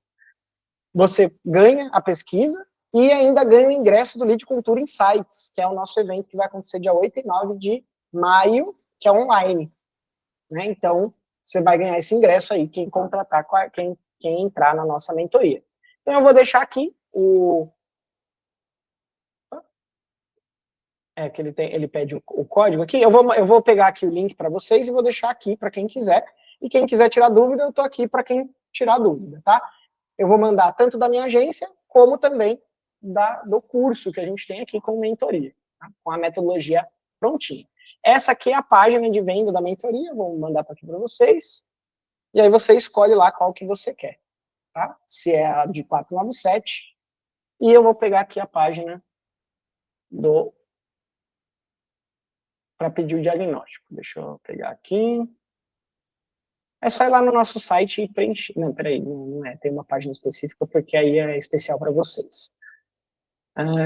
Você ganha a pesquisa e ainda ganha o ingresso do Lead Cultura Insights, que é o nosso evento que vai acontecer dia 8 e 9 de maio, que é online. Né? Então, você vai ganhar esse ingresso aí, quem contratar, quem entrar na nossa mentoria. Então, eu vou deixar aqui que ele pede o código aqui. Eu vou pegar aqui o link para vocês e vou deixar aqui para quem quiser. E quem quiser tirar dúvida, eu estou aqui para quem tirar dúvida, tá? Eu vou mandar tanto da minha agência, como também do curso que a gente tem aqui com mentoria, tá? Com a metodologia prontinha. Essa aqui é a página de venda da mentoria, vou mandar aqui para vocês. E aí você escolhe lá qual que você quer, tá? Se é a de 497, e eu vou pegar aqui a página para pedir o diagnóstico. Deixa eu pegar aqui. É só ir lá no nosso site e preencher. Não, peraí, não é. Tem uma página específica, porque aí é especial para vocês.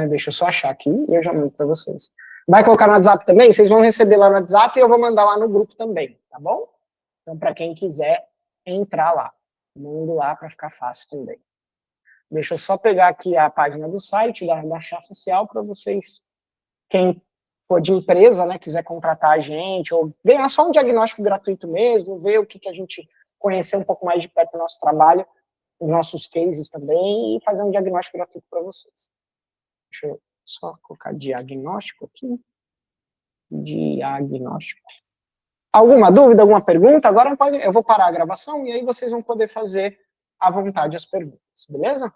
Deixa eu só achar aqui e eu já mando para vocês. Vai colocar no WhatsApp também? Vocês vão receber lá no WhatsApp e eu vou mandar lá no grupo também, tá bom? Então, para quem quiser entrar lá, mando lá para ficar fácil também. Deixa eu só pegar aqui a página do site, da Chá Social, para vocês, quem for de empresa, né, quiser contratar a gente, ou ganhar só um diagnóstico gratuito mesmo, ver o que a gente, conhecer um pouco mais de perto do nosso trabalho, os nossos cases também, e fazer um diagnóstico gratuito para vocês. Deixa eu só colocar diagnóstico aqui. Diagnóstico. Alguma dúvida, alguma pergunta? Agora eu vou parar a gravação e aí vocês vão poder fazer à vontade as perguntas, beleza?